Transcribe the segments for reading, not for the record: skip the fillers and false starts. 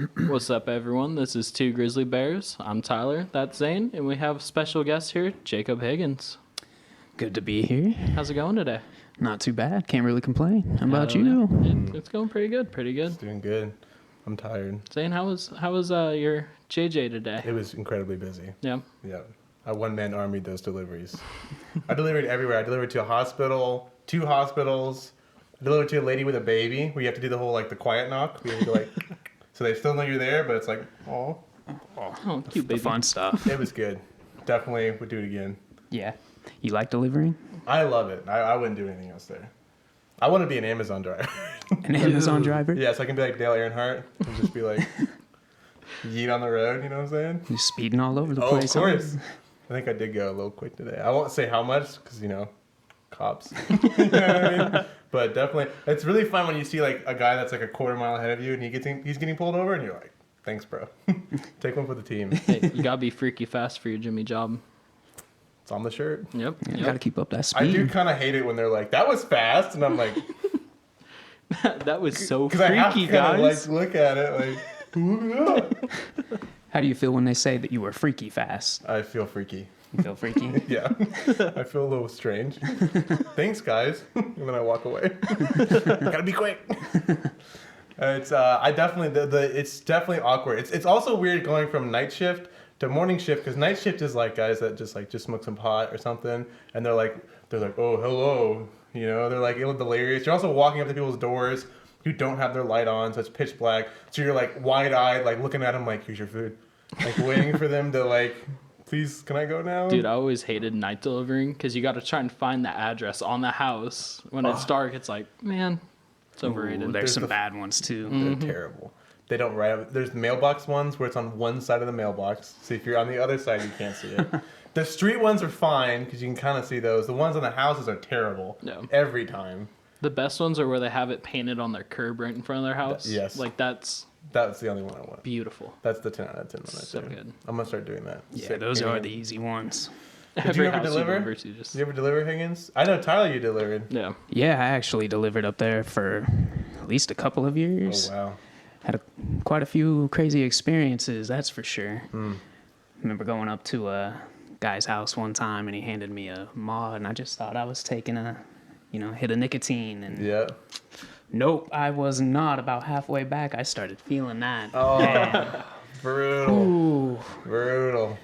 What's up, everyone? This is Two Grizzly Bears. I'm Tyler, that's Zane, and we have a special guest here, Jacob Higgins. Good to be here. How's it going today? Not too bad. Can't really complain. How about Yeah. you? It's going pretty good, pretty good. It's doing good. I'm tired. Zane, how was your JJ today? It was incredibly busy. Yeah. Yeah. I one-man armied those deliveries. I delivered everywhere. I delivered to a hospital, 2 hospitals. I delivered to a lady with a baby where you have to do the whole, the quiet knock. We have to go, so they still know you're there, but it's like, oh. Oh, cute The baby. fun stuff. It was good. Definitely would do it again. Yeah. You like delivering? I love it. I wouldn't do anything else there. I want to be an Amazon driver. An Amazon driver? Yeah, so I can be like Dale Earnhardt and just be like, yeet on the road, you know what I'm saying? You're speeding all over the Oh, place. of course. I think I did go a little quick today. I won't say how much because, cops. You know what I mean? But definitely, it's really fun when you see a guy that's a quarter mile ahead of you and he's getting pulled over and you're like, thanks, bro. Take one for the team. Hey, you gotta be freaky fast for your Jimmy job. It's on the shirt. Yep. Yeah, yep. gotta keep up that I speed. do kind of hate it when they're like, that was fast. And I'm like, That was so because I have freaky, to kind guys. of look at it yeah. How do you feel when they say that you were freaky fast? I feel freaky. You feel freaky? Yeah. I feel a little strange. Thanks, guys. And then I walk away. Gotta be quick. It's it's definitely awkward. It's also weird going from night shift to morning shift because night shift is guys that just smoke some pot or something and they're like oh hello, they're delirious. You're also walking up to people's doors who don't have their light on, so it's pitch black. So you're wide eyed, looking at them here's your food, waiting for them to please, can I go now? Dude, I always hated night delivering because you got to try and find the address on the house. When it's dark, it's man, it's overrated. Ooh, there's some bad ones too. They're terrible. They don't write. There's mailbox ones where it's on one side of the mailbox. So if you're on the other side, you can't see it. The street ones are fine because you can kind of see those. The ones on the houses are terrible. Yeah. Every time. The best ones are where they have it painted on their curb right in front of their house. Yes. That's the only one I want. beautiful. That's the 10 out of 10 one. So good. I'm gonna start doing that. Yeah, those are the easy ones. Did you ever house deliver? you just... Did you ever deliver, Higgins? I know Tyler, you delivered. Yeah. Yeah, I actually delivered up there for at least a couple of years. Oh wow. Had quite a few crazy experiences, that's for sure. Remember going up to a guy's house one time and he handed me a mod and I just thought I was taking a hit of nicotine and Yeah. nope, I was not. About halfway back I started feeling that. Oh, brutal. Ooh. Brutal.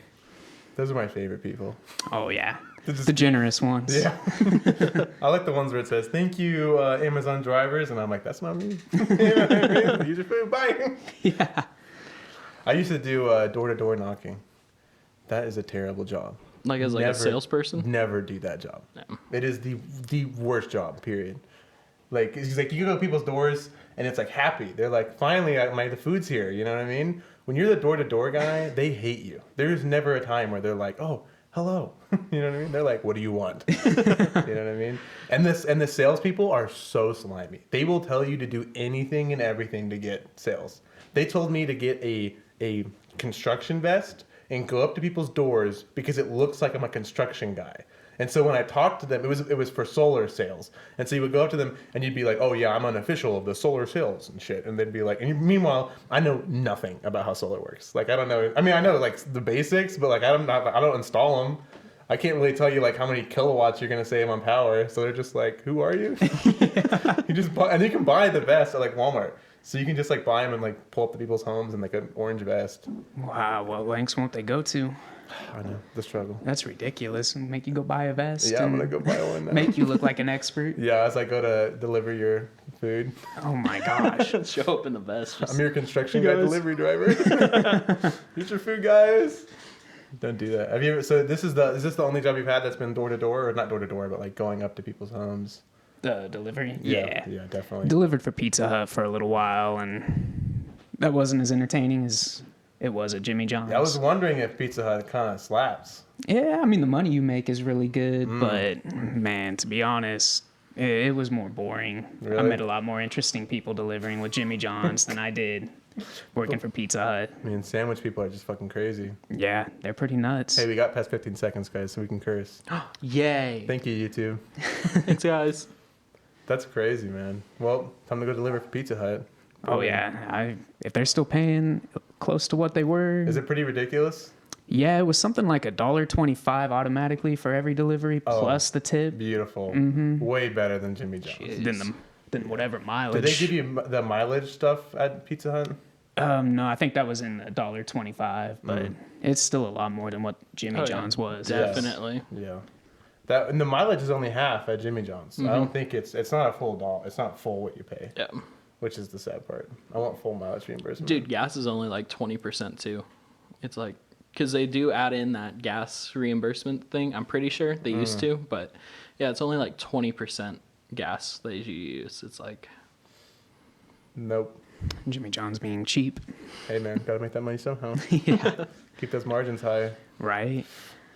Those are my favorite people. Oh yeah. The generous ones. Yeah. I like the ones where it says, thank you, Amazon drivers. And I'm like, that's not me. You know what I mean? Use your food. Bye. Yeah. I used to do door-to-door knocking. That is a terrible job. As a salesperson? Never do that job. No. It is the worst job, period. It's you go to people's doors and it's happy. They're finally, the food's here. You know what I mean? When you're the door-to-door guy, they hate you. There's never a time where they're oh, hello. You know what I mean? They're what do you want? You know what I mean? And the salespeople are so slimy. They will tell you to do anything and everything to get sales. They told me to get a construction vest and go up to people's doors because it looks like I'm a construction guy. And so when I talked to them, it was for solar sales. And so you would go up to them and you'd be like, oh yeah, I'm an official of the solar sales and shit. And they'd be meanwhile, I know nothing about how solar works. I don't know. I mean, I know the basics, but I don't install them. I can't really tell you how many kilowatts you're going to save on power. So they're just who are you? You just buy, and you can buy the vest at Walmart. So you can just buy them and pull up to people's homes in an orange vest. Wow, what lengths won't they go to? I know, the struggle. That's ridiculous. Make you go buy a vest. Yeah, I'm going to go buy one now. Make you look like an expert. Yeah, as I go to deliver your food. Oh my gosh. Show up in the vest. I'm your construction guy delivery driver. Use your food, guys. Don't do that. Have you ever? So is this the only job you've had that's been door to door, or not door to door, but going up to people's homes? The delivery? Yeah, definitely. Delivered for Pizza Hut for a little while, and that wasn't as entertaining as it was at Jimmy John's. I was wondering if Pizza Hut kind of slaps. Yeah, I mean, the money you make is really good, but man, to be honest, it was more boring. Really? I met a lot more interesting people delivering with Jimmy John's than I did working for Pizza Hut. I mean, sandwich people are just fucking crazy. Yeah, they're pretty nuts. Hey, we got past 15 seconds, guys, so we can curse. Yay. Thank you, YouTube. Thanks, guys. That's crazy, man. Well, time to go deliver for Pizza Hut. Oh yeah, if they're still paying close to what they were. Is it pretty ridiculous? Yeah, it was something like $1.25 automatically for every delivery plus the tip. Beautiful. Way better than Jimmy John's. Than whatever mileage. Did they give you the mileage stuff at Pizza Hut? No, I think that was in $1.25, but it's still a lot more than what Jimmy John's was. Definitely. Yeah. That and the mileage is only half at Jimmy John's. I don't think it's not a full dollar. It's not full what you pay. Yeah. Which is the sad part. I want full mileage reimbursement. Dude, gas is only like 20% too. It's like, because they do add in that gas reimbursement thing. I'm pretty sure they used to, but yeah, it's only like 20% gas that you use. It's like, Nope. Jimmy John's being cheap. Hey man, gotta make that money somehow. Yeah. Keep those margins high. Right.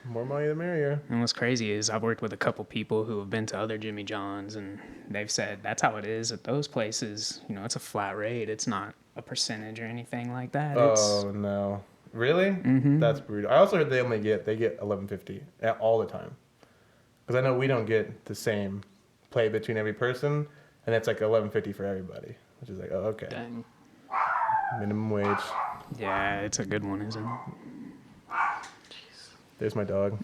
More money the merrier. And what's crazy is I've worked with a couple people who have been to other Jimmy John's, and they've said that's how it is at those places. You know, it's a flat rate. It's not a percentage or anything like that. Oh no. Really? That's brutal. I also heard they get $11.50 all the time. Because I know we don't get the same play between every person, and it's like $11.50 for everybody, which is like, oh, okay. dang. Minimum wage. Yeah, it's a good one, isn't it? There's my dog.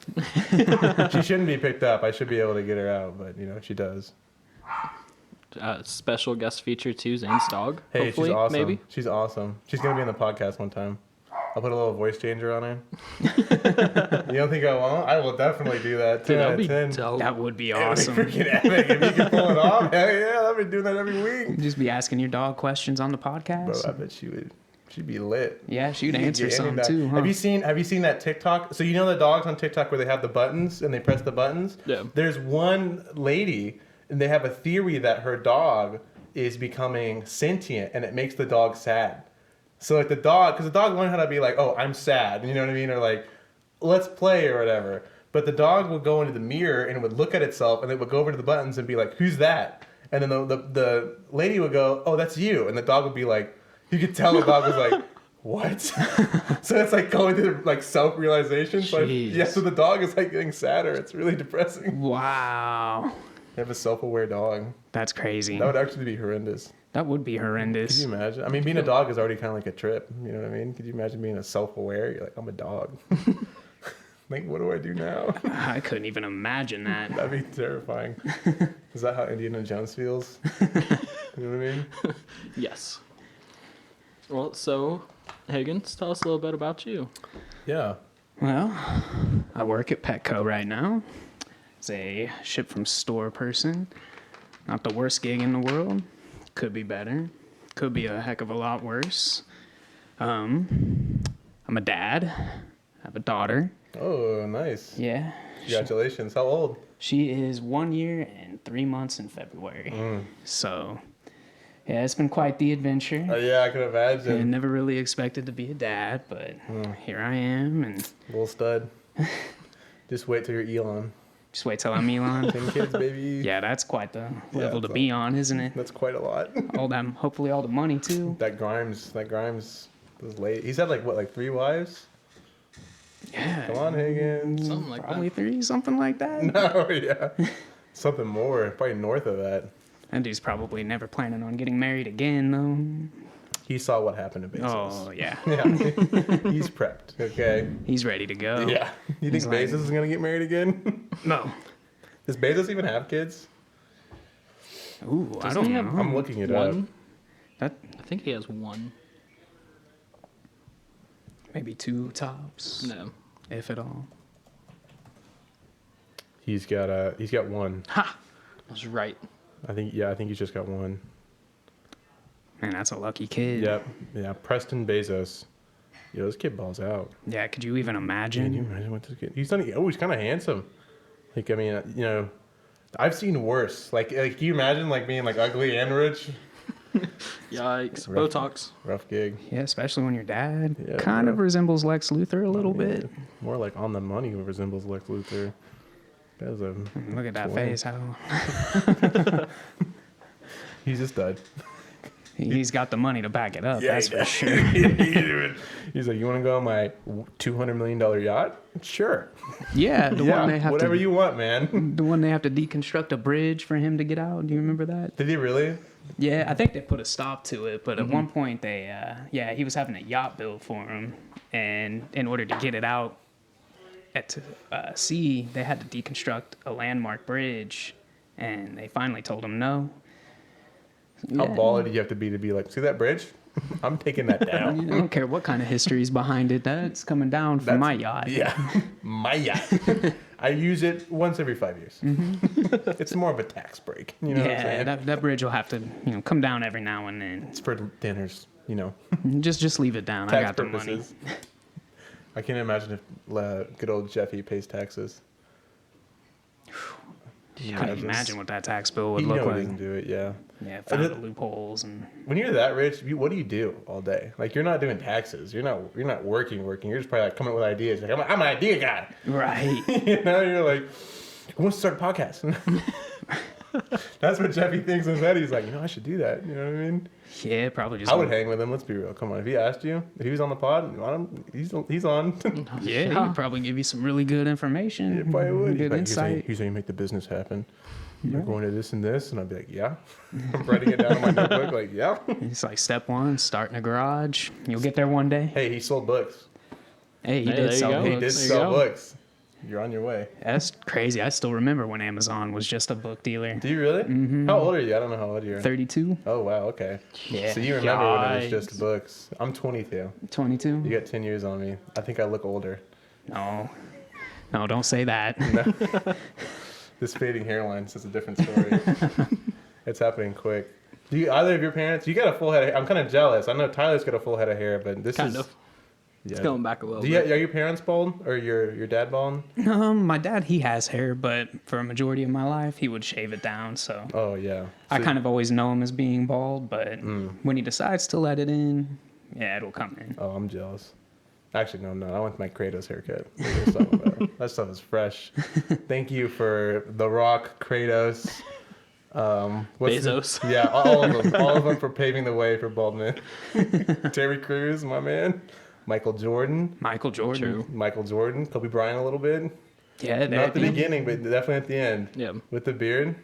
She shouldn't be picked up. I should be able to get her out, but you know she does. Special guest feature too, Zane's dog. Hey, hopefully, she's awesome. maybe. She's awesome. She's gonna be on the podcast one time. I'll put a little voice changer on her. You don't think I won't? I will definitely do that. Dude, that'd be 10. dope. That would be It'd be awesome. freaking epic if you can pull it off. Hell yeah, I've been doing that every week. Just be asking your dog questions on the Bro, podcast. I bet she would. She'd be lit. Yeah, she'd She'd answer get into some that. too, huh? Have you seen that TikTok? So you know the dogs on TikTok where they have the buttons and they press the buttons? Yeah. There's one lady and they have a theory that her dog is becoming sentient and it makes the dog sad. So like the dog, because the dog learned how to be like, oh, I'm sad, you know what I mean? Or like, let's play or whatever. But the dog would go into the mirror and it would look at itself and it would go over to the buttons and be like, who's that? And then the lady would go, oh, that's you. And the dog would be like, you could tell the dog was like, what? So it's like going through like self-realization. So so the dog is like getting sadder. It's really depressing. Wow. You have a self-aware dog. That's crazy. That would actually be horrendous. That would be Could horrendous. you imagine? I mean, being a dog is already kind of like a trip. You know what I mean? Could you imagine being a self-aware? You're like, I'm a dog. Like, what do I do now? I couldn't even imagine that. That'd be terrifying. Is that how Indiana Jones feels? You know what I mean? Yes. Well, so Higgins, tell us a little bit about you. Yeah. Well, I work at Petco right now. As a ship from store person. Not the worst gig in the world. Could be better. Could be a heck of a lot worse. I'm a dad. I have a daughter. Oh, nice. Yeah. Congratulations. How old? She is 1 year and 3 months in February. So, yeah, it's been quite the adventure. Yeah, I can I imagine. never really expected to be a dad, but here I am, and Little stud. Just wait till you're Elon. just wait till I'm Elon. 10 kids, baby. Yeah, that's quite the level to so- be on, isn't it? That's quite a lot. All that, hopefully all the money too. That Grimes was late. He's had like 3 wives? Yeah. Come on, Higgins. Something like Probably 3, something like that. No, yeah. Something more. Probably north of that. And dude's probably never planning on getting married again, though. He saw what happened to Bezos. Oh, yeah. Yeah. He's prepped, okay? He's ready to go. Yeah. You think He's like- Bezos is going to get married again? No. Does Bezos even have kids? Ooh, I Doesn't don't he have know. I'm looking it up. One? That I think he has one. maybe 2 tops, No. if at all. He's got one. Ha! I was right. I think he's just got one. Man, that's a lucky kid. Yep. Yeah, Preston Bezos. Yo, this kid balls out. Yeah, could you even Can you imagine? imagine what this kid? He's kind of handsome. Like, I mean, you know, I've seen worse. Like can you imagine like being like ugly and rich? Yikes. Rough. Botox. Rough gig. Yeah, especially when your dad Yeah, kind of bro. resembles Lex Luthor a little bit. More like on the money who resembles Lex Luthor. That's a Look at that 20. face. How He's a stud. he's got the money to back it up. That's for sure. He's like, you want to go on my $200 million yacht? Sure. Yeah, the one they have whatever to you want, man. the one they have to deconstruct a bridge for him to get out. Do you remember that? Did he really? Yeah, I think they put a stop to it, but at one point he was having a yacht built for him, and in order to get it out at sea, they had to deconstruct a landmark bridge, and they finally told him no. How Yeah. baller do you have to be like, see that bridge? I'm taking that down. I don't care what kind of history is behind it. That's coming down from my yacht. Yeah, my yacht. I use it once every 5 years. It's more of a tax break. You know what I'm saying? that bridge will have to come down every now and then. It's for dinners, Just leave it down. I tax got the money. purposes. I can't imagine if good old Jeffy pays taxes. Can't imagine what that tax bill would He look knows he like. doesn't do it, yeah. Yeah, found the loopholes and. When you're that rich, what do you do all day? Like, you're not doing taxes. You're not working. You're just probably like coming up with ideas. Like, I'm an idea guy. Right. You're like, who wants to start a podcast? That's what Jeffy thinks in his head. He's like, I should do that. You know what I mean? Yeah, probably just. I would hang with him. Let's be real. Come on. If he asked you, if he was on the pod, he's on. Yeah, he could probably give you some really good information. He probably would. Good insight. Here's how you make the business happen. You're going to this and this, and I'd be like, yeah. I'm writing it down in my notebook, like, yeah. It's like step one, start in a garage. You'll get there one day. Hey, he sold books. Hey, he Hey, did there you sell go. books. He did There you sell go. books. You're on your way. That's crazy. I still remember when Amazon was just a book dealer. Do you really? Mm-hmm. How old are you? I don't know how old you are. 32? Oh, wow. Okay. Yeah. So you remember when it was Yikes. just books. I'm 22. 22? You got 10 years on me. I think I look older. No. No, don't say that. This fading hairline says a different story. It's happening quick. Do you, either of your parents, you got a full head of hair. I'm kind of jealous. I know Tyler's got a full head of hair, but this Kind is... of. Yeah. It's going back a little Do you, bit. are your parents bald? Or your dad bald? My dad, he has hair, but for a majority of my life, he would shave it down. So Oh, yeah. I So- kind of always know him as being bald, but when he decides to let it in, yeah, it'll come in. Oh, I'm jealous. Actually, no, I'm not. I want my Kratos haircut. What are you talking about? That stuff is fresh. Thank you for The Rock, Kratos. Bezos. Yeah, all of them for paving the way for bald men. Terry Crews, my man. Michael Jordan. Michael Jordan. True. Michael Jordan. Kobe Bryant a little bit. Yeah, Not at the beginning, but definitely at the end. Yeah. With the beard.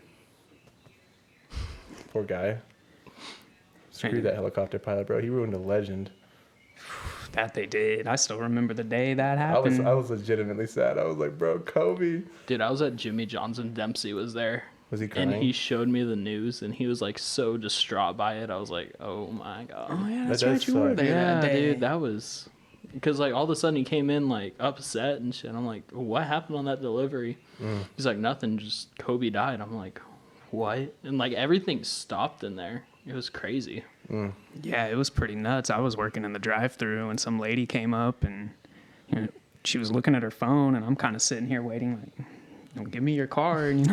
Poor guy. Screw that helicopter pilot, bro. He ruined a legend. That they did. I still remember the day that happened. I was legitimately sad. I was like, bro, Kobe. Dude, I was at Jimmy John's and Dempsey was there. Was he crying? And he showed me the news and he was like so distraught by it. I was like, oh my God. Oh yeah, That that's does right. You were suck. there Yeah, that day. dude, that was because like all of a sudden he came in like upset and shit. I'm like, what happened on that delivery? He's like, nothing, just Kobe died. I'm like, what? And like everything stopped in there. It was crazy. Yeah, it was pretty nuts. I was working in the drive-thru and some lady came up and she was looking at her phone and I'm kind of sitting here waiting like, give me your card,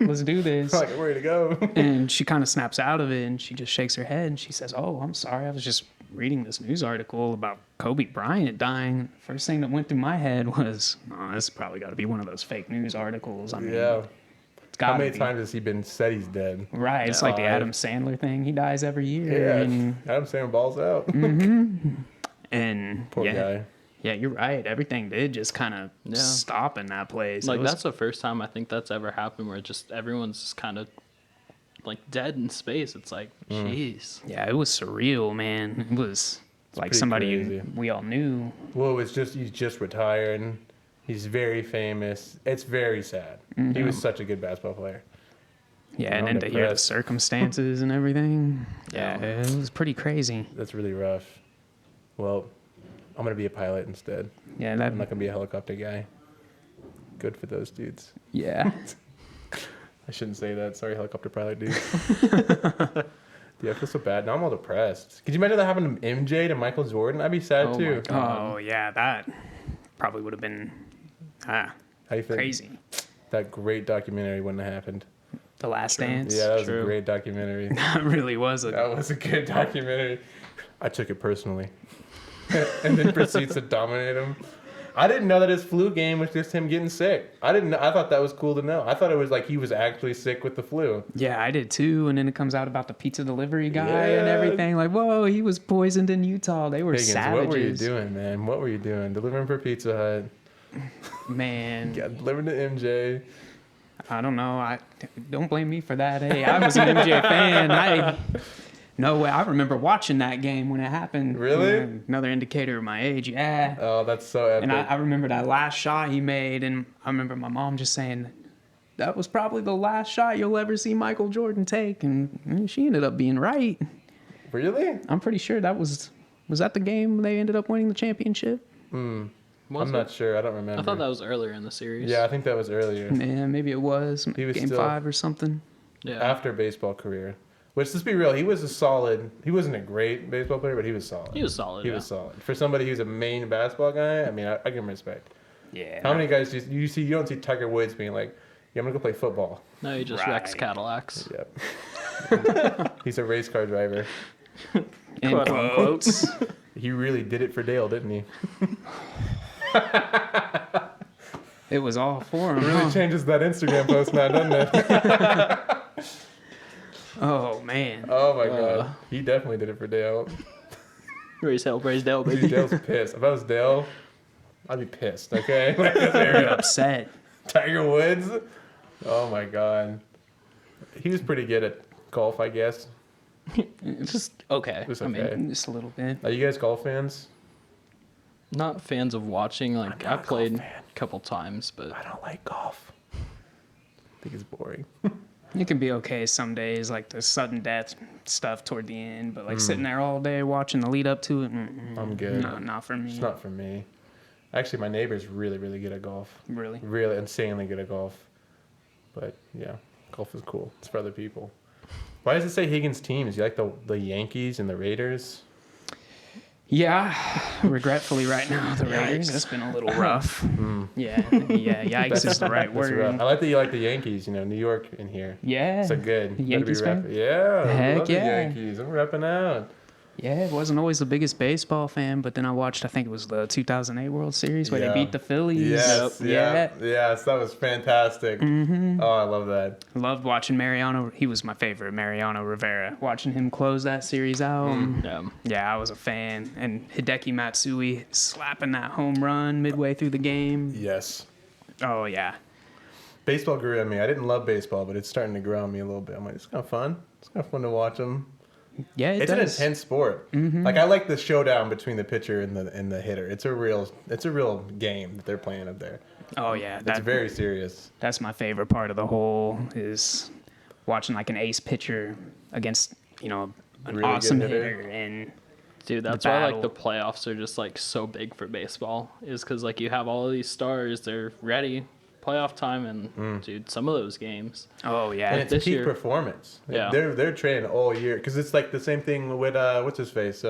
let's do this. Like, ready to go. And she kind of snaps out of it and she just shakes her head and she says, oh, I'm sorry. I was just reading this news article about Kobe Bryant dying. First thing that went through my head was, oh, this probably got to be one of those fake news articles. I mean, Yeah. it's gotta How many be. times has he been said he's dead? Right. It's like the Adam Sandler thing. He dies every year. Yeah. And, Adam Sandler balls out. and Poor yeah. guy. Yeah, you're right. Everything did just kind of Yeah. stop in that place. Like It was- that's the first time I think that's ever happened where just everyone's just kind of like dead in space. It's like, jeez. yeah, it was surreal, man. It was like pretty somebody crazy. we all knew. Well, it's just he's just retired. He's very famous. It's very sad. He was such a good basketball player. Yeah, and I'm then to hear the depressed. circumstances and everything. Yeah, it was pretty crazy. That's really rough. Well, I'm gonna be a pilot instead. Yeah, that. I'm not gonna be a helicopter guy. Good for those dudes. Yeah. I shouldn't say that. Sorry, helicopter pilot dude. Dude, I feel so bad. Now I'm all depressed. Could you imagine that happened to MJ to Michael Jordan? I'd be sad Oh my too. God. Oh yeah, that probably would have been How you feel? crazy. That great documentary wouldn't have happened. The Last Dance. Yeah, that was True. a great documentary. That really was a. That was a good documentary. I took it personally. And then proceeds to dominate him. I didn't know that his flu game was just him getting sick. I didn't know. I thought that was cool to know. I thought it was like he was actually sick with the flu. Yeah, I did too. And then it comes out about the pizza delivery guy and Yeah. everything. Like, whoa, he was poisoned in Utah. They were Higgins, savages. what were you doing, man? What were you doing? Delivering for Pizza Hut. Man. Yeah, delivering to MJ. I don't know. Don't blame me for that. Hey, I was an MJ fan. No way. I remember watching that game when it happened. Really? Another indicator of my age. Yeah. Oh, that's so epic. And I remember that last shot he made, and I remember my mom just saying, that was probably the last shot you'll ever see Michael Jordan take, and she ended up being right. Really? I'm pretty sure that was that the game they ended up winning the championship? I'm not sure. I don't remember. I thought that was earlier in the series. Yeah, I think that was earlier. Yeah, maybe it was. He was Game still- 5 or something. Yeah. After baseball career. Which, let's be real, he wasn't a great baseball player, but he was solid. He was solid. He yeah. was solid. For somebody who's a main basketball guy, I mean, I give him respect. Yeah. How many guys do you see? You don't see Tiger Woods being like, yeah, I'm going to go play football. No, he just wrecks Cadillacs. Yep. He's a race car driver. In Quote quotes. He really did it for Dale, didn't he? It was all for him. It really changes that Instagram post now, doesn't it? Oh, man. Oh my God. He definitely did it for Dale. Raise hell, praise Dale, Dude, baby. Dale's pissed. If I was Dale, I'd be pissed, okay? Like, that's Very area. upset. Tiger Woods? Oh my God. He was pretty good at golf, I guess. Just okay. Just I okay. mean, Just a little bit. Are you guys golf fans? not fans of watching. Like I'm not I a golf played fan. a couple times, but I don't like golf. I think it's boring. It can be okay some days, like the sudden death stuff toward the end, but like sitting there all day watching the lead up to it, I'm good. no, not for me. It's not for me. Actually, my neighbor's really, really good at golf. Really. Really insanely good at golf. But yeah, golf is cool. It's for other people. Why does it say Higgins teams? You like the Yankees and the Raiders? Yeah, regretfully right now, the Raiders, it's been a little rough. Yeah, yikes is the right That's rough. word. I like that you like the Yankees. You know, New York in here. Yeah. So good. The You gotta be Yankees fan? Yeah. Heck love the yeah. Yankees. I'm repping out. Yeah, wasn't always the biggest baseball fan, but then I watched, I think it was the 2008 World Series where Yeah. they beat the Phillies. Yes. Yeah. Yes. That was fantastic. Oh, I love that. Loved watching Mariano. He was my favorite, Mariano Rivera. Watching him close that series out. Yeah, I was a fan. And Hideki Matsui slapping that home run midway through the game. Yes. Oh, yeah. Baseball grew on me. I didn't love baseball, but it's starting to grow on me a little bit. I'm like, it's kind of fun. It's kind of fun to watch them. Yeah, It's an intense sport. Like I like the showdown between the pitcher and the hitter. It's a real game that they're playing up there. Oh, yeah. It's very serious. That's my favorite part of the whole is watching like an ace pitcher against, an Really awesome good hitter. hitter. And dude, that's the why like battle. the playoffs are just like so big for baseball. Is because like you have all of these stars, they're ready. Playoff time, and dude, some of those games. oh, And yeah. it's this peak year- performance. Yeah. They're training all year because it's like the same thing with what's his face.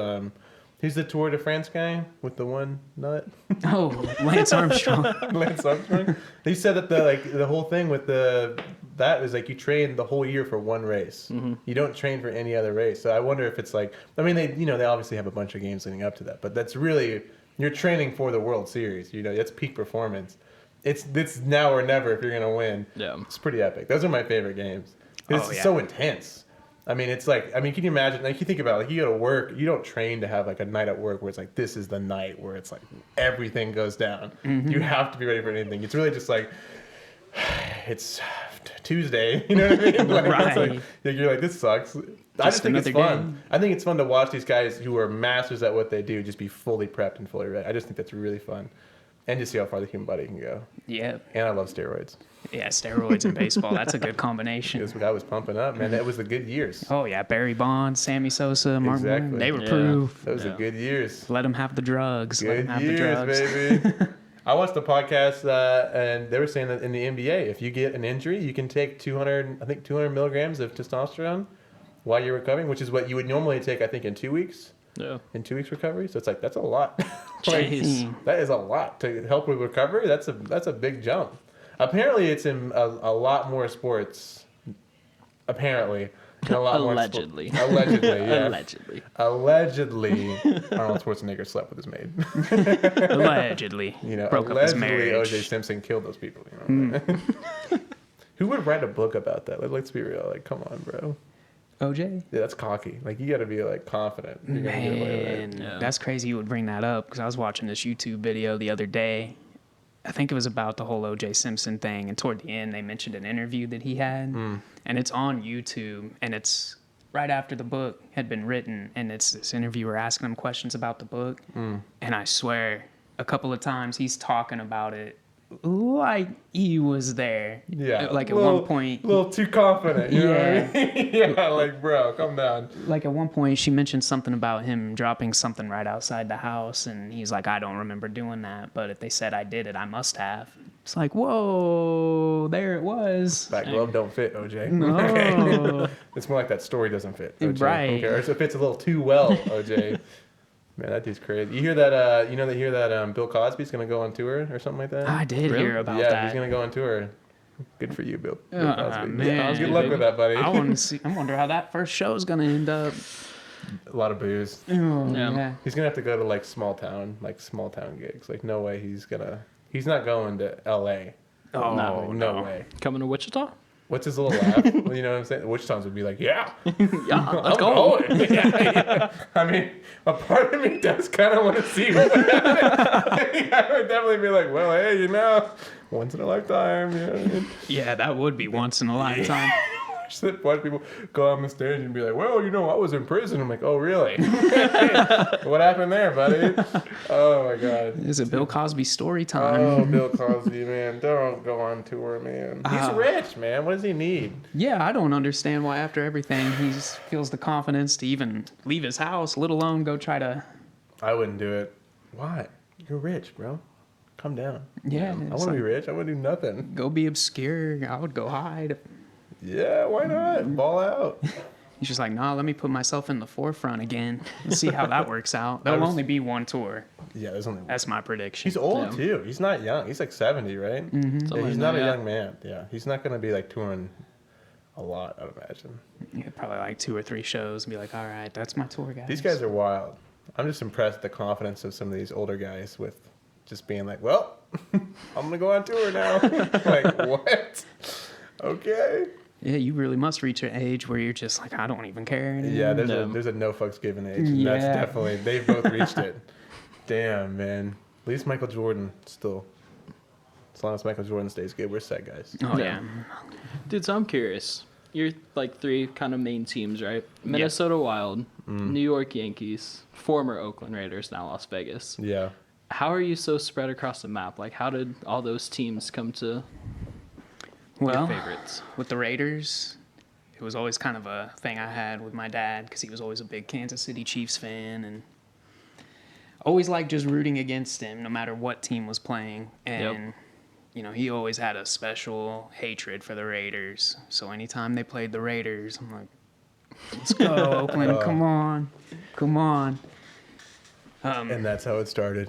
He's the Tour de France guy with the one nut. Oh, Lance Armstrong. Lance Armstrong. He said that the whole thing with that was like you train the whole year for one race. You don't train for any other race. So I wonder if it's like, I mean, they obviously have a bunch of games leading up to that, but that's really, you're training for the World Series. That's peak performance. It's now or never if you're gonna win. Yeah. It's pretty epic. Those are my favorite games. It's Oh, yeah. so intense. I mean, it's like, can you imagine, like, you think about it, like, you go to work, you don't train to have, like, a night at work where it's like, this is the night where it's like, everything goes down. You have to be ready for anything. It's really just like, it's Tuesday, you know what I mean? Like, it's Right. like, you're like, this sucks. I just think it's another fun. day. I think it's fun to watch these guys who are masters at what they do just be fully prepped and fully ready. I just think that's really fun. And just see how far the human body can go. Yeah. And I love steroids. Yeah, steroids and baseball. That's a good combination. That's what I was pumping up, man. That was the good years. Oh, yeah. Barry Bonds, Sammy Sosa, Mark Exactly. Miller, they were Yeah. proof. Those are Yeah. good years. Let them have the drugs. Let Good them have the years, drugs. baby. I watched the podcast, and they were saying that in the NBA, if you get an injury, you can take 200 milligrams of testosterone while you're recovering, which is what you would normally take, I think, in 2 weeks. Yeah. In 2 weeks recovery. So it's like, that's a lot. Jeez. That is a lot to help with recovery. That's a big jump. Apparently, it's in a lot more sports. Apparently, in a lot Allegedly. more allegedly, yeah. Allegedly. Allegedly, Arnold Schwarzenegger slept with his maid. Allegedly. Broke up his Allegedly, marriage. O.J. Simpson killed those people. Who would write a book about that? Let's be real. Like, come on, bro. OJ? Yeah, that's cocky. Like, you got to be like confident. You're gonna get away with it. Man, Yeah. that's crazy you would bring that up because I was watching this YouTube video the other day I think it was about the whole O.J. Simpson thing, and toward the end they mentioned an interview that he had, and it's on YouTube, and it's right after the book had been written, and it's this interviewer asking him questions about the book, and I swear a couple of times he's talking about it like he was there. Yeah. Like at one point. A little too confident. You know what Yeah. I mean? Yeah, like, bro, calm down. Like at one point she mentioned something about him dropping something right outside the house, and he's like, I don't remember doing that, but if they said I did it, I must have. It's like, whoa, there it was. That glove don't fit, OJ. No. It's more like that story doesn't fit, OJ. Right. Okay. Or it fits a little too well, OJ. Man, that dude's crazy. You hear that? They hear that Bill Cosby's gonna go on tour or something like that. I did Really? hear about Yeah, that. he's gonna go on tour. Good for you, Bill Cosby. Man. Yeah, good luck with that, buddy. I want to see. I wonder how that first show is gonna end up. A lot of booze. Oh, Yeah. yeah. He's gonna have to go to like small town gigs. Like no way he's not going to L.A. Oh no way. Coming to Wichita? What's his little laugh? Well, you know what I'm saying? Wichitans would be like, yeah, Yeah, let's I'm go. going. Yeah. I mean, a part of me does kind of want to see what would happen. I would definitely be like, well, hey, once in a lifetime. You know what I mean? Yeah, that would be once in a lifetime. Just watch people go on the stage and be like, well, I was in prison. I'm like, oh, really? What happened there, buddy? Oh, my God. Is it Bill Cosby story time? Oh, Bill Cosby, man. Don't go on tour, man. He's rich, man. What does he need? Yeah, I don't understand why after everything he feels the confidence to even leave his house, let alone go try to. I wouldn't do it. Why? You're rich, bro. Calm down. Yeah, I want to be rich. I wouldn't do nothing. go be obscure. I would go hide. Yeah, why not? Ball out. He's just like, nah, let me put myself in the forefront again and see how that works out. There'll only be one tour. Yeah, there's only one. That's my prediction. He's old, Yeah. too. He's not young. He's like 70, right? Mm-hmm. Yeah, Something he's like not that, a yeah. young man. Yeah, he's not going to be like touring a lot, I'd imagine. Yeah, probably like 2 or 3 shows and be like, all right, that's my tour, guys. These guys are wild. I'm just impressed with the confidence of some of these older guys with just being like, well, I'm going to go on tour now. Like, what? Okay. Yeah, you really must reach an age where you're just like, I don't even care anymore. Yeah, there's No. a no fucks given age. And that's Yeah. definitely, they've both reached it. Damn, man. At least Michael Jordan still. As long as Michael Jordan stays good, we're set, guys. Oh, yeah. Dude, so I'm curious. You're like 3 kind of main teams, right? Minnesota Wild, New York Yankees, former Oakland Raiders, now Las Vegas. Yeah. How are you so spread across the map? Like, how did all those teams come to Well, your favorites? with the Raiders, it was always kind of a thing I had with my dad because he was always a big Kansas City Chiefs fan and always liked just rooting against him no matter what team was playing. And, he always had a special hatred for the Raiders. So anytime they played the Raiders, I'm like, let's go, Oakland, come on, come on. And that's how it started.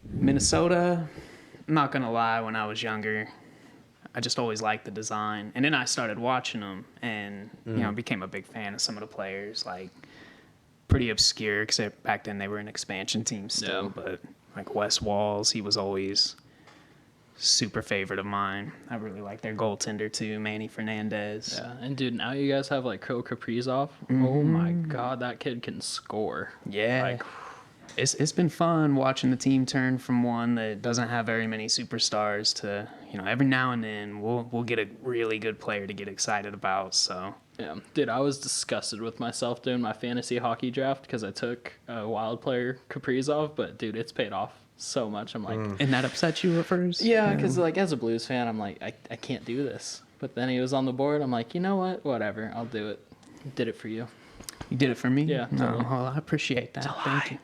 Minnesota, I'm not going to lie, when I was younger, I just always liked the design. And then I started watching them and, became a big fan of some of the players, like pretty obscure, except back then they were an expansion team still. Yeah. But like Wes Walls, he was always super favorite of mine. I really like their goaltender too, Manny Fernandez. Yeah, and dude, now you guys have like Kirill Kaprizov. Oh my God, that kid can score. Yeah. Like, It's been fun watching the team turn from one that doesn't have very many superstars to, every now and then we'll get a really good player to get excited about. So yeah, dude, I was disgusted with myself doing my fantasy hockey draft because I took a Wild player Kaprizov, but dude, it's paid off so much. I'm like, and that upset you at first? yeah, because like as a Blues fan, I'm like, I can't do this. But then he was on the board. I'm like, you know what? Whatever, I'll do it. Did it for you. You did it for me? Yeah, No, totally. well, I appreciate that. Thank you.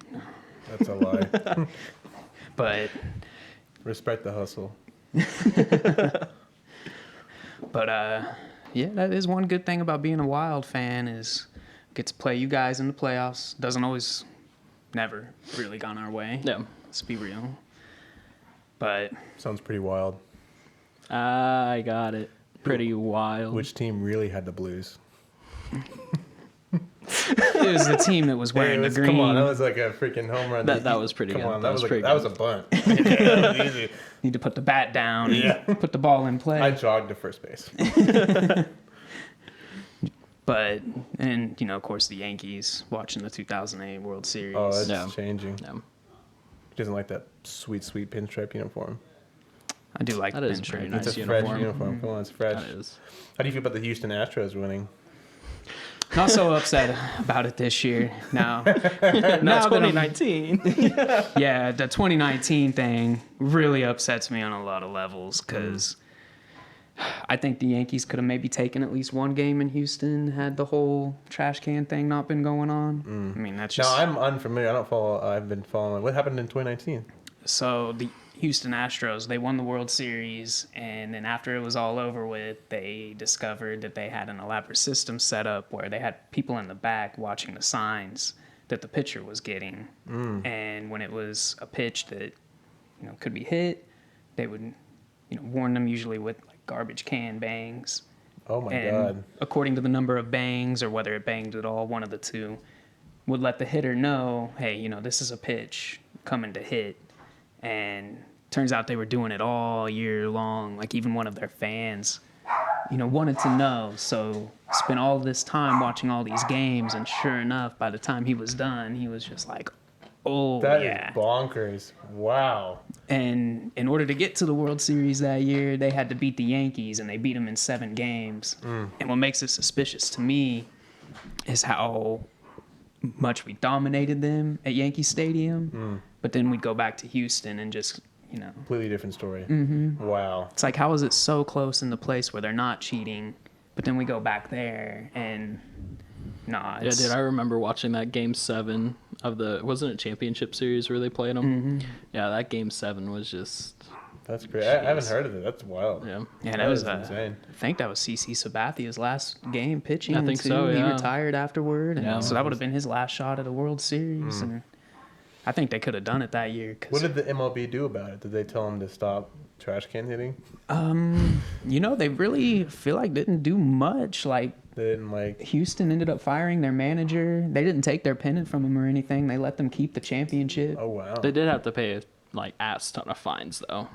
That's a lie. But Respect the hustle. yeah, that is one good thing about being a Wild fan is get to play you guys in the playoffs. Doesn't always, never really gone our way. Yeah. Let's be real. But Sounds pretty wild. I got it. Pretty wild. Which team really had the Blues? it was the team that was wearing the green. Come on, that was like a freaking home run. That was pretty Come good. on, That was pretty that was a good. bunt. That was easy. Need to put the bat down Yeah. and put the ball in play. I jogged to first base. But, and, of course, the Yankees watching the 2008 World Series. Oh, that's Yeah. changing. Yeah. doesn't like that sweet pinstripe uniform. I do like That the is pinstripe. pretty It's nice a fresh uniform. uniform. Come on, it's fresh. That is. How do you feel about the Houston Astros winning? Not so upset about it this year. Now, No, now that I'm- 2019. yeah, the 2019 thing really upsets me on a lot of levels because I think the Yankees could have maybe taken at least one game in Houston had the whole trash can thing not been going on. I mean, that's just... Now, I'm unfamiliar. I don't follow. I've been following. What happened in 2019? So the Houston Astros, they won the World Series, and then after it was all over with, they discovered that they had an elaborate system set up where they had people in the back watching the signs that the pitcher was getting. And when it was a pitch that, could be hit, they would, warn them usually with like garbage can bangs. Oh my And God! according to the number of bangs or whether it banged at all, one of the two would let the hitter know, hey, this is a pitch coming to hit. And turns out they were doing it all year long. Like even one of their fans, wanted to know. So spent all this time watching all these games. And sure enough, by the time he was done, he was just like, oh, That yeah. is bonkers. Wow. And in order to get to the World Series that year, they had to beat the Yankees, and they beat them in 7 games. And what makes it suspicious to me is how much we dominated them at Yankee Stadium. But then we'd go back to Houston and just, Completely different story. Wow. it's like, how is it so close in the place where they're not cheating? But then we go back there and, nah. Yeah, dude, I remember watching that Game 7 of the, wasn't it Championship Series where they played them? Yeah, that Game 7 was just, That's great. I haven't heard of it. That's wild. yeah. Yeah, that was is insane. I think that was CC Sabathia's last game pitching. I think too. so, He yeah. retired afterward, and Yeah. so that would have been his last shot at a World Series. And I think they could have done it that year. What Cause, did the MLB do about it? Did they tell him to stop trash can hitting? they really feel like didn't do much. Like They didn't like. Houston ended up firing their manager. They didn't take their pennant from him or anything. They let them keep the championship. Oh wow. They did have to pay a ass ton of fines though.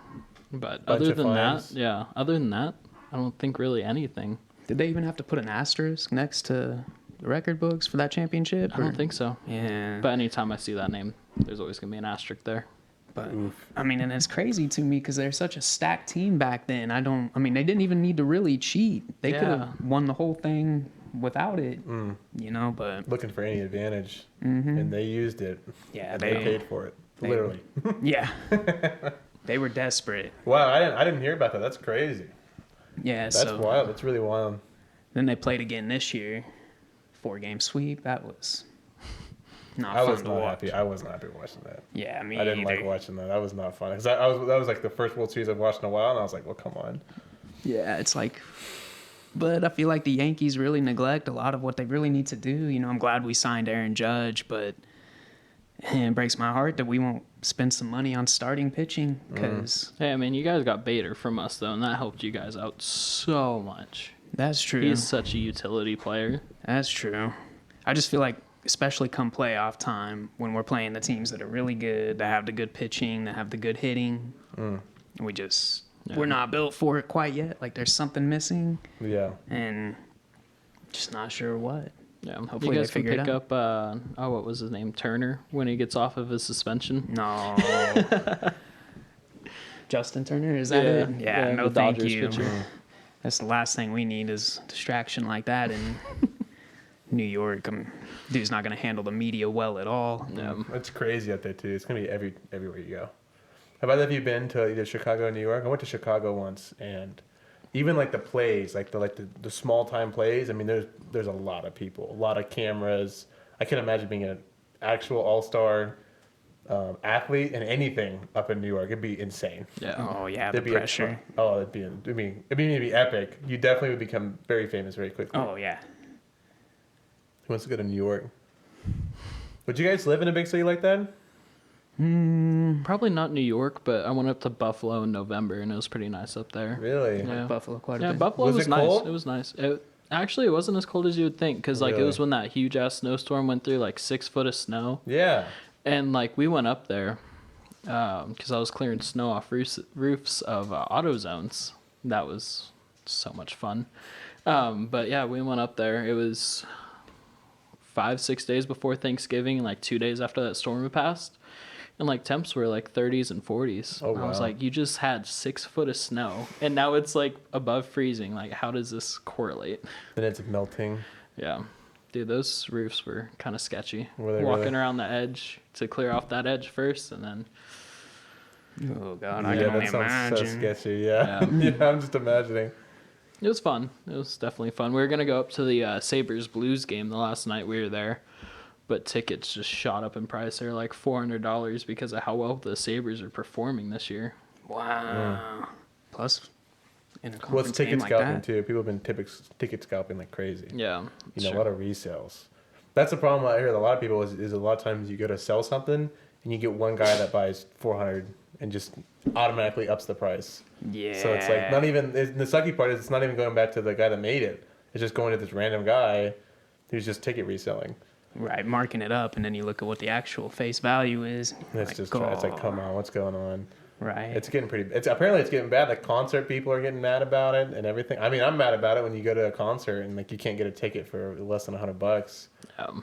But Bunch other of than fines? that, yeah, other than that, I don't think really anything. Did they even have to put an asterisk next to the record books for that championship? I don't think so. Yeah. But anytime I see that name, there's always gonna be an asterisk there. But I mean, and it's crazy to me because they're such a stacked team back then. I mean, they didn't even need to really cheat. They could Yeah. have won the whole thing without it, but Looking for any advantage, and they used it. yeah, And they they, paid for it. they- Literally. yeah, they were desperate. Wow. I didn't hear about that. That's crazy. Yeah, That's so wild. That's really wild. then they played again this year, 4-game sweep. That was not I fun was to not watch. happy. I was not happy watching that. Yeah, me I didn't either. like watching that. That was not fun. Cause that was like the first World Series I've watched in a while, and I was like, well, come on. Yeah, it's like, but I feel like the Yankees really neglect a lot of what they really need to do. I'm glad we signed Aaron Judge, but it breaks my heart that we won't spend some money on starting pitching because Hey, I mean, you guys got Bader from us though, and that helped you guys out so much. that's true. He's such a utility player. That's true. I just feel like, especially come playoff time, when we're playing the teams that are really good, that have the good pitching, that have the good hitting, we're not built for it quite yet. Like there's something missing, Yeah. and just not sure what. Yeah, Hopefully you guys they can figure it pick out. up. What was his name? Turner when he gets off of his suspension. No. Justin Turner, is that it? Yeah, no the thank Dodgers you. pitcher. That's the last thing we need is distraction like that in New York. Dude's not going to handle the media well at all. Yeah. It's crazy out there too. It's gonna be everywhere you go. Have either of you been to either Chicago or New York? I went to Chicago once, and even like the plays, like the small time plays. I mean, there's a lot of people, a lot of cameras. I can imagine being an actual all-star athlete and anything up in New York. It'd be insane. Yeah. Oh, yeah, the There'd be pressure. it'd be epic. You definitely would become very famous very quickly. Oh, yeah. Who wants to go to New York? Would you guys live in a big city like that? Probably not New York, but I went up to Buffalo in November, and it was pretty nice up there. Really? Yeah. Buffalo quite a Yeah, bit. Buffalo Was was it nice. cold? It was nice. Actually, it wasn't as cold as you would think, because it Really? was when that huge ass snowstorm went through, 6 foot of snow, Yeah. and we went up there because I was clearing snow off roofs of AutoZones. That was so much fun. But yeah, we went up there. It was 5-6 days before Thanksgiving, and 2 days after that storm had passed. And like temps were like 30s and 40s. Oh, I was wow. like, you just had 6 foot of snow, and now it's like above freezing. Like, how does this correlate? Then it's melting. Yeah, dude, those roofs were kind of sketchy. Were they Walking really? around the edge to clear off that edge first, and then Oh God, I Yeah, can only that sounds so imagine. sketchy. Yeah. Yeah. Yeah, I'm just imagining. it was fun. It was definitely fun. We were gonna go up to the Sabres Blues game the last night we were there, but tickets just shot up in price. They're like $400 because of how well the Sabres are performing this year. Wow. Plus, in a Well, it's conference game ticket like scalping that. too. People have been ticket scalping like crazy. Yeah, You know, sure. a lot of resales. That's the problem I hear with a lot of people is a lot of times you go to sell something and you get one guy that buys 400 and just automatically ups the price. Yeah. So it's like not even the sucky part is it's not even going back to the guy that made it. It's just going to this random guy who's just ticket reselling. right, marking it up, and then you look at what the actual face value is. And it's like, just it's like oh, come on, what's going on? right. It's getting pretty. It's apparently it's getting bad. The concert people are getting mad about it and everything. I mean, I'm mad about it when you go to a concert and like you can't get a ticket for less than $100.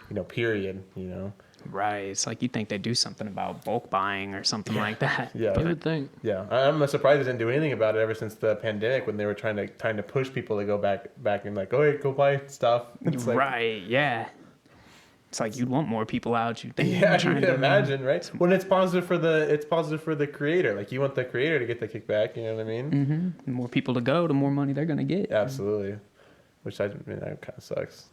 You know, period. You know. Right. It's like you think they do something about bulk buying or something like that. Yeah. You would think. Yeah, I'm surprised they didn't do anything about it ever since the pandemic when they were trying to push people to go back and like, oh, hey, go buy stuff. It's like, Right. Yeah. It's like you'd want more people out. You think? yeah, you trying can to- imagine, right? When it's positive for the creator. Like you want the creator to get the kickback. You know what I mean? The more people to go, the more money they're gonna get. Absolutely. Which I mean that kind of sucks,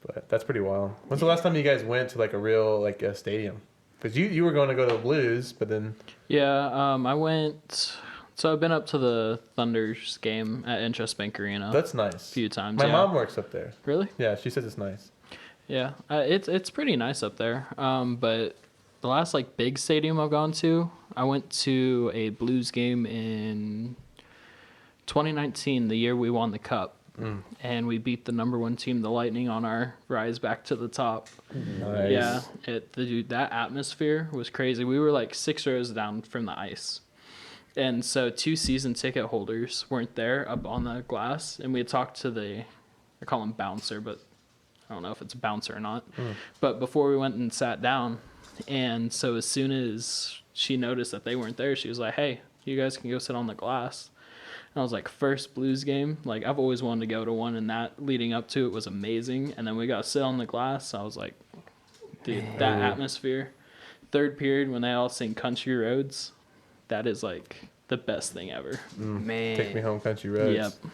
but that's pretty wild. When's the last time you guys went to like a real like a stadium? Because you were going to go to the Blues, but then Yeah, I went. So I've been up to the Thunder's game at Intrust Bank Arena that's nice. a few times. My yeah. mom works up there. Really? Yeah, she says it's nice. Yeah, it's pretty nice up there. But the last like big stadium I've gone to, I went to a Blues game in 2019, the year we won the Cup, and we beat the number 1 team, the Lightning, on our rise back to the top. Nice. Yeah, dude, that atmosphere was crazy. We were like 6 rows down from the ice. And so 2 season ticket holders weren't there up on the glass, and we had talked to I call him bouncer, but I don't know if it's a bouncer or not. But before we went and sat down, and so as soon as she noticed that they weren't there, she was like, hey, you guys can go sit on the glass. And I was like, first Blues game? Like, I've always wanted to go to one, and that leading up to it was amazing. And then we got to sit on the glass. I was like, dude, that atmosphere. Third period, when they all sing Country Roads, that is like the best thing ever. Man. Take me home, country roads. Yep.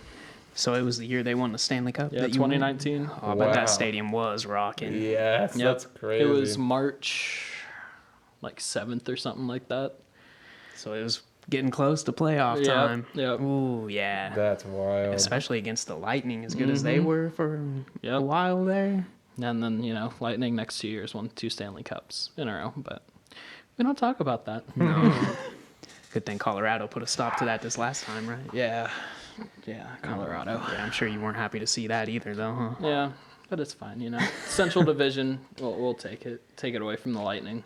So it was the year they won the Stanley Cup. Yeah, that you won? 2019. Oh, I bet Wow. that stadium was rocking. Yes, Yep. that's crazy. It was March, like 7th or something like that. So it was getting close to playoff Yep, time. yep. Ooh, yeah. That's wild. Especially against the Lightning, as good as they were for Yep. a while there. And then, Lightning next 2 years won 2 Stanley Cups in a row. But we don't talk about that. Good thing Colorado put a stop to that this last time, right? Yeah. Yeah, Colorado. Yeah, I'm sure you weren't happy to see that either, though, huh? Yeah, but it's fine, Central Division, we'll take it. Take it away from the Lightning.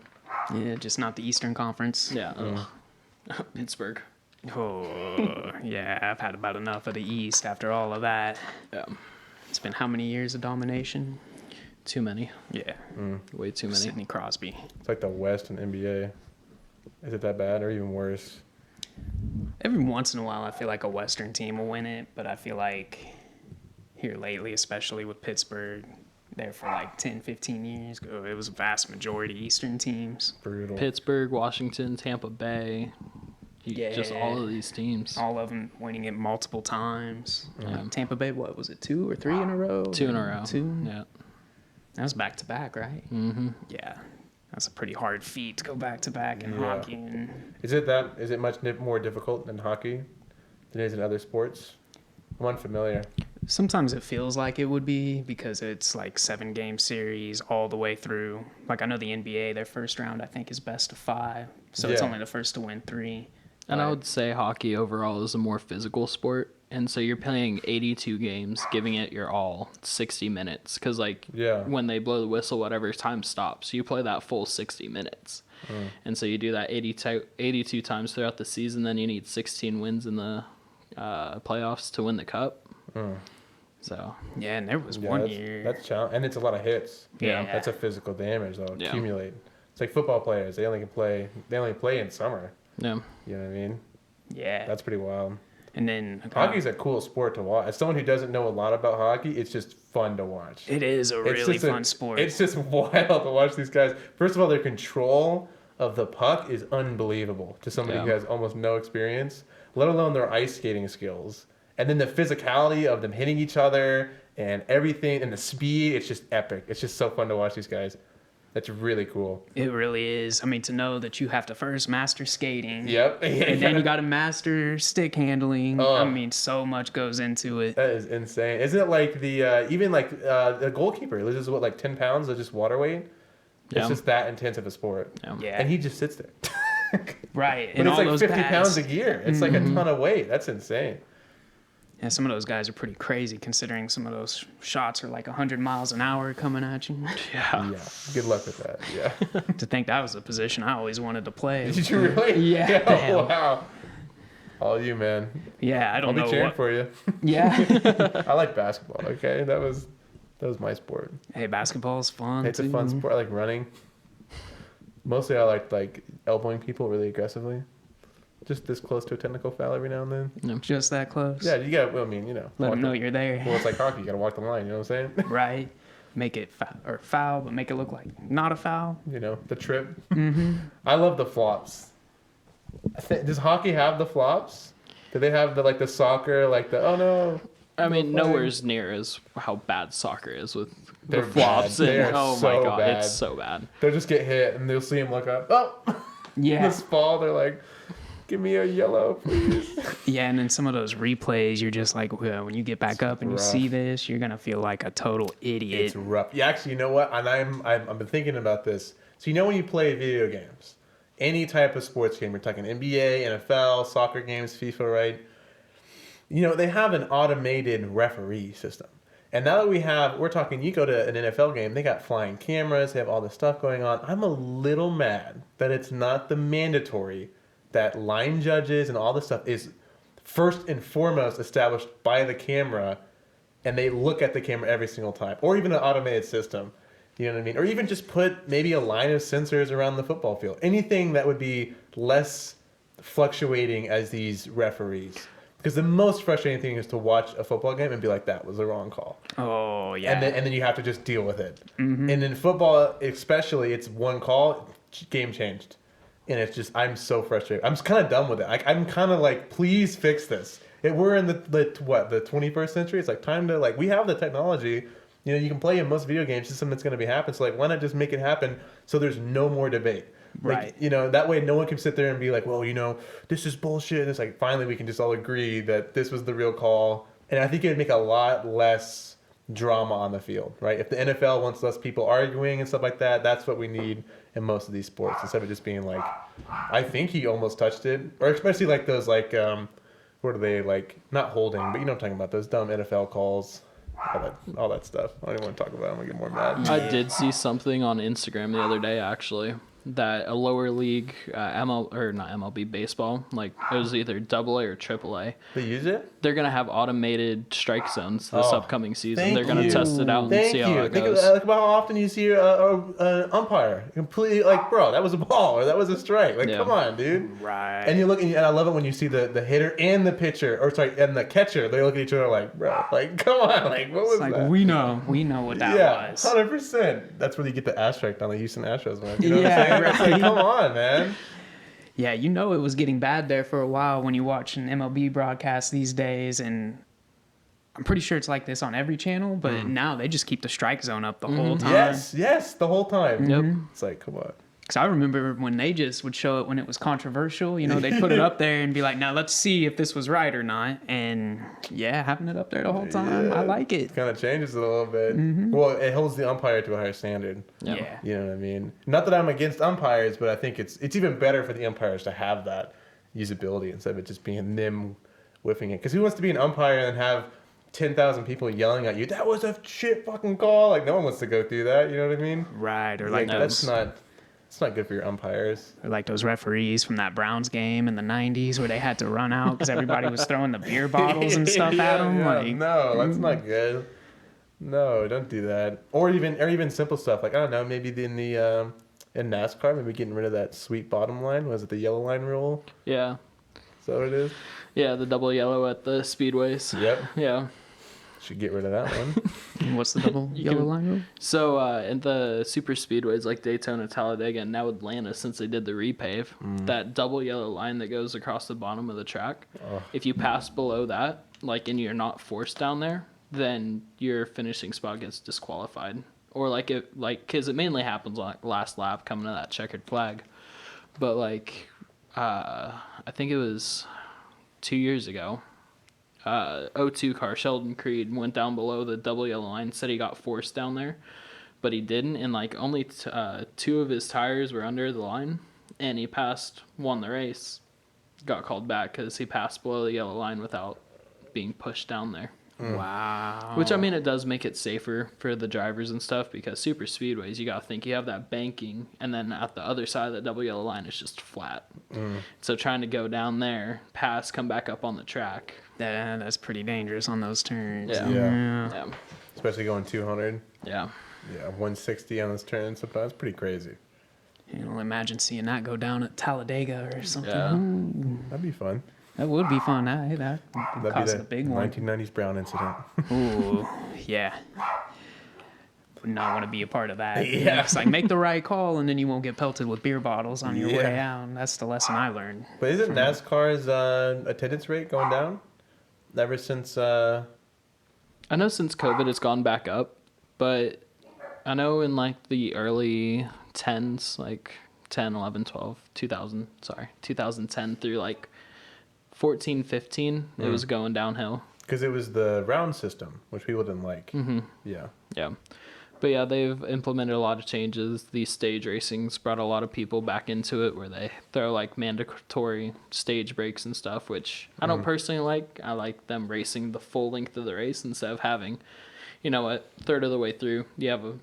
Yeah, just not the Eastern Conference. Yeah. Pittsburgh. Oh, yeah, I've had about enough of the East after all of that. Yeah. It's been how many years of domination? Too many. Yeah, Way too many. Sidney Crosby. It's like the West and NBA. Is it that bad or even worse? Every once in a while, I feel like a Western team will win it, but I feel like here lately, especially with Pittsburgh, there for like 10, 15 years ago, it was a vast majority Eastern teams. Brutal. Pittsburgh, Washington, Tampa Bay. Just Yeah. all of these teams. All of them winning it multiple times. Yeah. Tampa Bay, what was it, 2 or 3 in a row? 2 in a row. 2? Yeah. That was back to back, right? Mm-hmm. Yeah. That's a pretty hard feat to go back to back in Yeah. hockey. And Is it much more difficult than hockey than it is in other sports? I'm unfamiliar. sometimes it feels like it would be because it's like 7-game series all the way through. Like I know the NBA, their first round I think is best of 5, so it's Yeah. only the first to win 3. And I would say hockey overall is a more physical sport. And so you're playing 82 games, giving it your all, 60 minutes. Because, Yeah. when they blow the whistle, whatever, time stops. You play that full 60 minutes. And so you do that 82 times throughout the season. Then you need 16 wins in the playoffs to win the cup. So, Yeah, and there was Yeah, one that's, year. That's challenge, and it's a lot of hits. Yeah. That's a physical damage that'll Yeah. accumulate. It's like football players. They only play in summer. Yeah. You know what I mean? Yeah. That's pretty wild. And then Hockey's a cool sport to watch. As someone who doesn't know a lot about hockey, it's just fun to watch. it is a really fun sport. It's just wild to watch these guys. First of all, their control of the puck is unbelievable to somebody who has almost no experience, let alone their ice skating skills. And then the physicality of them hitting each other and everything and the speed, it's just epic. It's just so fun to watch these guys. That's really cool. It really is. I mean, to know that you have to first master skating. Yep. And then you got to master stick handling. I mean, so much goes into it. That is insane. Isn't it like the goalkeeper loses what, like 10 pounds of just water weight? Yeah. It's just that intense of a sport. Yeah. And he just sits there. Right. But And it's all like those 50 pads. pounds a year. It's like a ton of weight. That's insane. Yeah, some of those guys are pretty crazy considering some of those shots are like 100 miles an hour coming at you. Yeah. Yeah. Good luck with that. Yeah. To think that was a position I always wanted to play. Did you really? Yeah. Oh, wow. All you, man. Yeah, I I'll don't be know cheering what. for you. Yeah. I like basketball. Okay, that was my sport. Hey, basketball's fun. It's too. a fun sport. I like running. Mostly, I like elbowing people really aggressively. Just this close to a technical foul every now and then. Just that close. Yeah, you got. Well, I mean, you know. Let them walk know the- you're there. Well, it's like hockey. You got to walk the line. You know what I'm saying? Right. Make it foul, but make it look like not a foul. You know, the trip. Mm-hmm. I love the flops. Does hockey have the flops? Do they have the soccer, like the, oh no? I mean, no flag? nowhere's near as how bad soccer is with They're the flops. bad. They And, are oh so my god, bad. it's so bad. They'll just get hit and they'll see him look up. Oh! Yeah. This ball, they're like, give me a yellow, please. Yeah, and then some of those replays, you're just like, well, when you get back up and you rough. see this, you're gonna feel like a total idiot. It's rough. Yeah, actually, you know what? And I've been thinking about this. So you know when you play video games, any type of sports game, we're talking NBA, NFL, soccer games, FIFA, right? You know, they have an automated referee system. And now that we're talking, you go to an NFL game, they got flying cameras, they have all this stuff going on. I'm a little mad that it's not the mandatory that line judges and all this stuff is first and foremost established by the camera, and they look at the camera every single time, or even an automated system. You know what I mean? Or even just put maybe a line of sensors around the football field. Anything that would be less fluctuating as these referees. Because the most frustrating thing is to watch a football game and be like, that was the wrong call. Oh yeah. And then you have to just deal with it. Mm-hmm. And in football, especially, it's one call, game changed. And it's just, I'm so frustrated. I'm just kind of done with it. I'm kind of like, please fix this. We're in the 21st century. It's like time to, we have the technology. You know, you can play in most video games. It's something that's going to be happening. So, why not just make it happen so there's no more debate? Right. You know, that way no one can sit there and be like, well, you know, this is bullshit. And it's like, finally, we can just all agree that this was the real call. And I think it would make a lot less drama on the field, right? If the NFL wants less people arguing and stuff like that, that's what we need in most of these sports, instead of just being like, I think he almost touched it. Or especially those, what are they, not holding, but you know what I'm talking about, those dumb NFL calls. All that stuff. I don't even want to talk about it. I'm going to get more mad. I did see something on Instagram the other day, actually, that a lower league, not MLB baseball, it was either AA or AAA. They use it? They're going to have automated strike zones this upcoming season. Thank They're going to you. test it out and Thank see you. how it Think goes. about how often you see an umpire completely bro, that was a ball or that was a strike. Yeah. Come on, dude. Right. And you look, and I love it when you see the hitter and the pitcher, and the catcher. They look at each other like, bro, come on, what was It's that? we know what that Yeah, was. 100%. That's where you get the asterisk on the Houston Astros one. You know Yeah, what I'm saying? It's like, come on, man. Yeah, you know it was getting bad there for a while when you watch an MLB broadcast these days, and I'm pretty sure it's like this on every channel, but now they just keep the strike zone up the whole time. Yes, the whole time. Yep. It's like, come on. Because I remember when they just would show it when it was controversial, they'd put it up there and be like, now let's see if this was right or not. And yeah, having it up there the whole time, I like it. Kind of changes it a little bit. Well, it holds the umpire to a higher standard. Yeah. You know what I mean? Not that I'm against umpires, but I think it's even better for the umpires to have that usability instead of it just being them whiffing it. Because who wants to be an umpire and have 10,000 people yelling at you, that was a shit fucking call? No one wants to go through that. You know what I mean? Right. Or It's not good for your umpires. Or like those referees from that Browns game in the 90s where they had to run out because everybody was throwing the beer bottles and stuff at them. No, that's not good. No, don't do that. Or even simple stuff. I don't know, maybe in the in NASCAR, maybe getting rid of that sweet bottom line. Was it the yellow line rule? Yeah. Is that what it is? Yeah, the double yellow at the speedways. Yep. Yeah. Should get rid of that one. What's the double You yellow can- line rule? So in the super speedways like Daytona, Talladega, and now Atlanta, since they did the repave, that double yellow line that goes across the bottom of the track, if you pass below that, like, and you're not forced down there, then your finishing spot gets disqualified. Or because it mainly happens like last lap coming to that checkered flag. But like, I think it was 2 years ago. 02 car Sheldon Creed went down below the double yellow line, said he got forced down there, but he didn't, and like only two of his tires were under the line, and he won the race, got called back because he passed below the yellow line without being pushed down there. Wow. Which, I mean, it does make it safer for the drivers and stuff, because super speedways, you gotta think you have that banking, and then at the other side of the double yellow line is just flat. So trying to go down there, pass, come back up on the track. That's pretty dangerous on those turns. Yeah. Yeah. Yeah. Especially going 200. Yeah. Yeah, 160 on those turns. Sometimes pretty crazy. You know, imagine seeing that go down at Talladega or something. Yeah. That'd be fun. That would be fun. That That'd cause be a the big one. 1990s Brown incident. Ooh, yeah. Would not want to be a part of that. Yeah. It's like, make the right call, and then you won't get pelted with beer bottles on your way Yeah. out. That's the lesson I learned. But isn't NASCAR's attendance rate going down? Ever since... I know since COVID it's gone back up, but I know in like the early 10s, like 10, 11, 12, 2010 through like 14, 15, it was going downhill. Because it was the round system, which people didn't like. Yeah. Yeah. But yeah, they've implemented a lot of changes. These stage racing's brought a lot of people back into it, where they throw like mandatory stage breaks and stuff, which I don't personally like. I like them racing the full length of the race instead of having, a third of the way through, you have a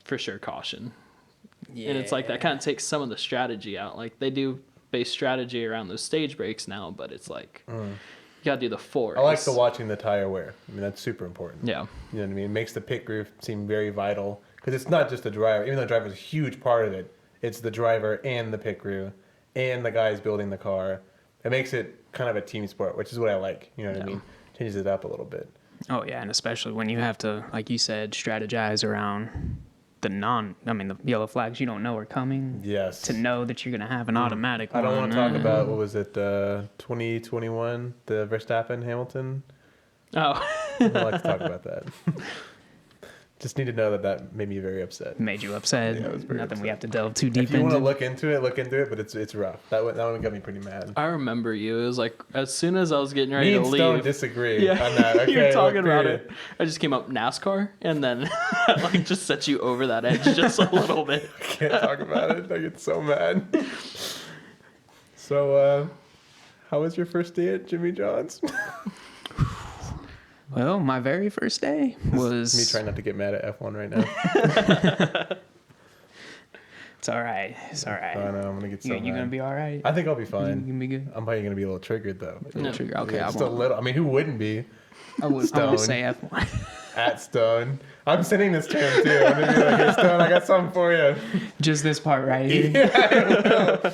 for sure caution. Yeah. And it's like that kind of takes some of the strategy out. Like they do base strategy around those stage breaks now, but it's like you gotta do the full race. I like watching the tire wear. I mean, that's super important. Yeah. You know what I mean? It makes the pit crew seem very vital. Because it's not just the driver. Even though the driver's a huge part of it, it's the driver and the pit crew and the guys building the car. It makes it kind of a team sport, which is what I like. You know what I mean? Changes it up a little bit. Oh, yeah, and especially when you have to, like you said, strategize around the yellow flags you don't know are coming. Yes. To know that you're going to have an automatic I don't one. want to talk about, what was it, 2021, the Verstappen Hamilton? Oh. I don't like to talk about that. Just need to know that made me very upset. Made you upset. Yeah, I was very Nothing we upset. have to delve too deep If you want to into. look into it, but it's rough. That one got me pretty mad. I remember you. It was like as soon as I was getting ready Me to and leave. Stone disagree on that. Okay, you were talking look, about period. it. I just came up NASCAR, and then like just set you over that edge just a little bit. I can't talk about it. I get so mad. So, how was your first day at Jimmy John's? Well, my very first day was... Me trying not to get mad at F1 right now. It's all right. It's all right. I know, I'm going to get so You mad. gonna be all right? I think I'll be You fine. gonna be good? I'm probably going to be a little triggered, though. Yeah. Okay, Yeah, I just a won't. little. I mean, who wouldn't be? I won't Stone. say F1. At Stone. I'm sending this to him, too. I'm going to be like, hey, Stone, I got something for you. Just this part right here. Yeah,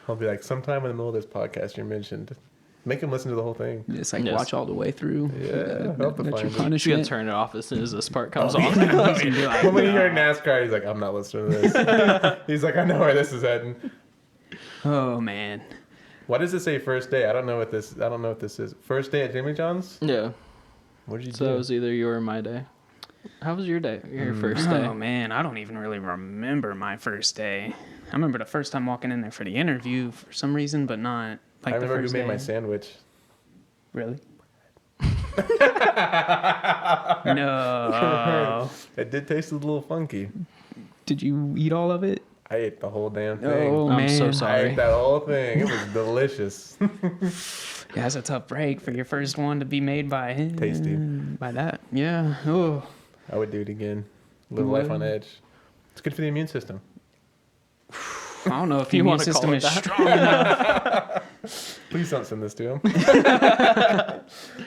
I'll be like, sometime in the middle of this podcast, you're mentioned. Make him listen to the whole thing. Just like Yes. watch all the way through. Yeah, help to That's find your it. You gotta punishment. turn it off as soon as this part comes Oh, on. He's gonna be like, When you hear NASCAR, he's like, I'm not listening to this. He's like, I know where this is heading. oh man. Why does it say first day? I don't know what this is. First day at Jimmy John's? Yeah. What did you So do? it was either you or my day. How was your day? Your first day? Oh man, I don't even really remember my first day. I remember the first time walking in there for the interview for some reason, but not like I the remember who first made day. my sandwich. Really? No. It did taste a little funky. Did you eat all of it? I ate the whole damn thing. Oh I'm man. so I sorry. ate that whole thing. It was delicious. Yeah, that's a tough break for your first one to be made by him. Tasty. By that. Yeah. Oh. I would do it again. Live You life would? on edge. It's good for the immune system. I don't know if the You immune wanna call system it is that? strong enough. Please don't send this to him.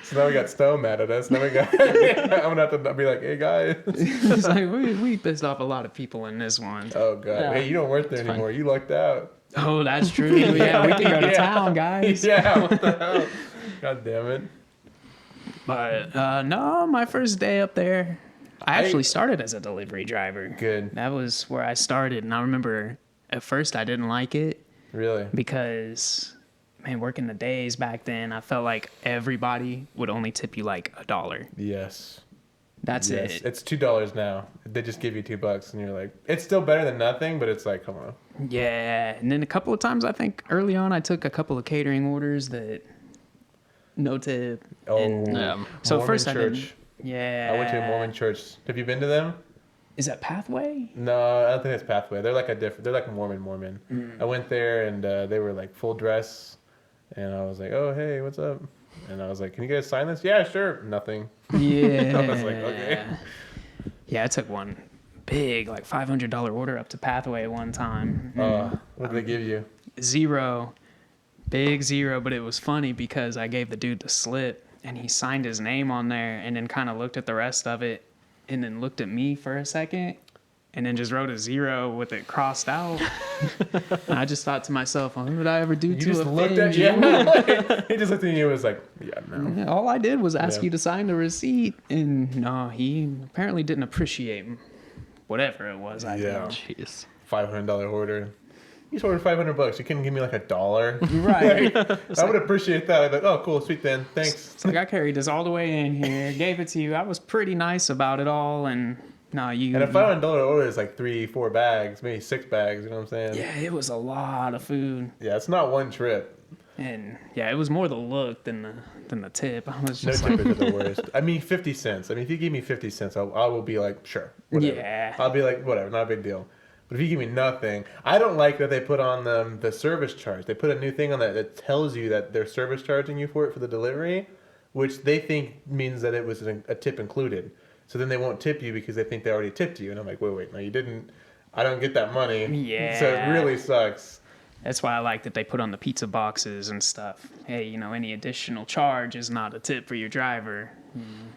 So now we got Stowe mad at us. Now we got. I'm gonna have to be like, hey guys. It's like we pissed off a lot of people in this one. Oh god. Yeah. Hey, you don't work there It's anymore. You lucked out. Oh, that's true. Yeah, we can go to town, guys. Yeah. What the hell? God damn it. But no, my first day up there, I actually started as a delivery driver. Good. That was where I started, and I remember at first I didn't like it Really? because, man, working the days back then, I felt like everybody would only tip you like $1. Yes. That's Yes. it. It's $2 now. They just give you $2, and you're like, it's still better than nothing, but it's like, come on. Yeah, and then a couple of times I think early on I took a couple of catering orders that no tip. Oh. And so Mormon first I church. didn't. Yeah. I went to a Mormon church. Have you been to them? Is that Pathway? No, I don't think it's Pathway. They're like they're like Mormon. I went there and they were like full dress, and I was like, oh hey, what's up? And I was like, can you guys sign this? Yeah, sure. Nothing. Yeah. I was like, okay. Yeah, I took one big like $500 order up to Pathway one time. What did they give you? 0, big 0, but it was funny because I gave the dude the slip and he signed his name on there and then kind of looked at the rest of it and then looked at me for a second and then just wrote a 0 with it crossed out. And I just thought to myself, what would I ever do You to just looked offend at you? He just looked at you and was like, yeah, no. Yeah, all I did was ask Yeah. you to sign the receipt, and no, he apparently didn't appreciate whatever it was I Yeah. did. Jeez. $500 order. You just ordered $500. You couldn't give me like $1. Right. I would appreciate that. I'd be like, oh, cool, sweet then, thanks. It's like I carried this all the way in here, gave it to you. I was pretty nice about it all, and no, you. And a $500 order is like 3-4 bags, maybe 6 bags. You know what I'm saying? Yeah, it was a lot of food, Yeah, it's not one trip. and yeah, it was more the look than the tip. I was No just tippers are the worst. I mean, 50 cents. I mean, if you give me 50 cents, I will be like, sure, whatever. Yeah. I'll be like, whatever, not a big deal. But if you give me nothing, I don't like that they put on the service charge. They put a new thing on that tells you that they're service charging you for the delivery, which they think means that it was a tip included. So then they won't tip you because they think they already tipped you. And I'm like, wait, no, you didn't. I don't get that money. Yeah. So it really sucks. That's why I like that they put on the pizza boxes and stuff. Hey, any additional charge is not a tip for your driver.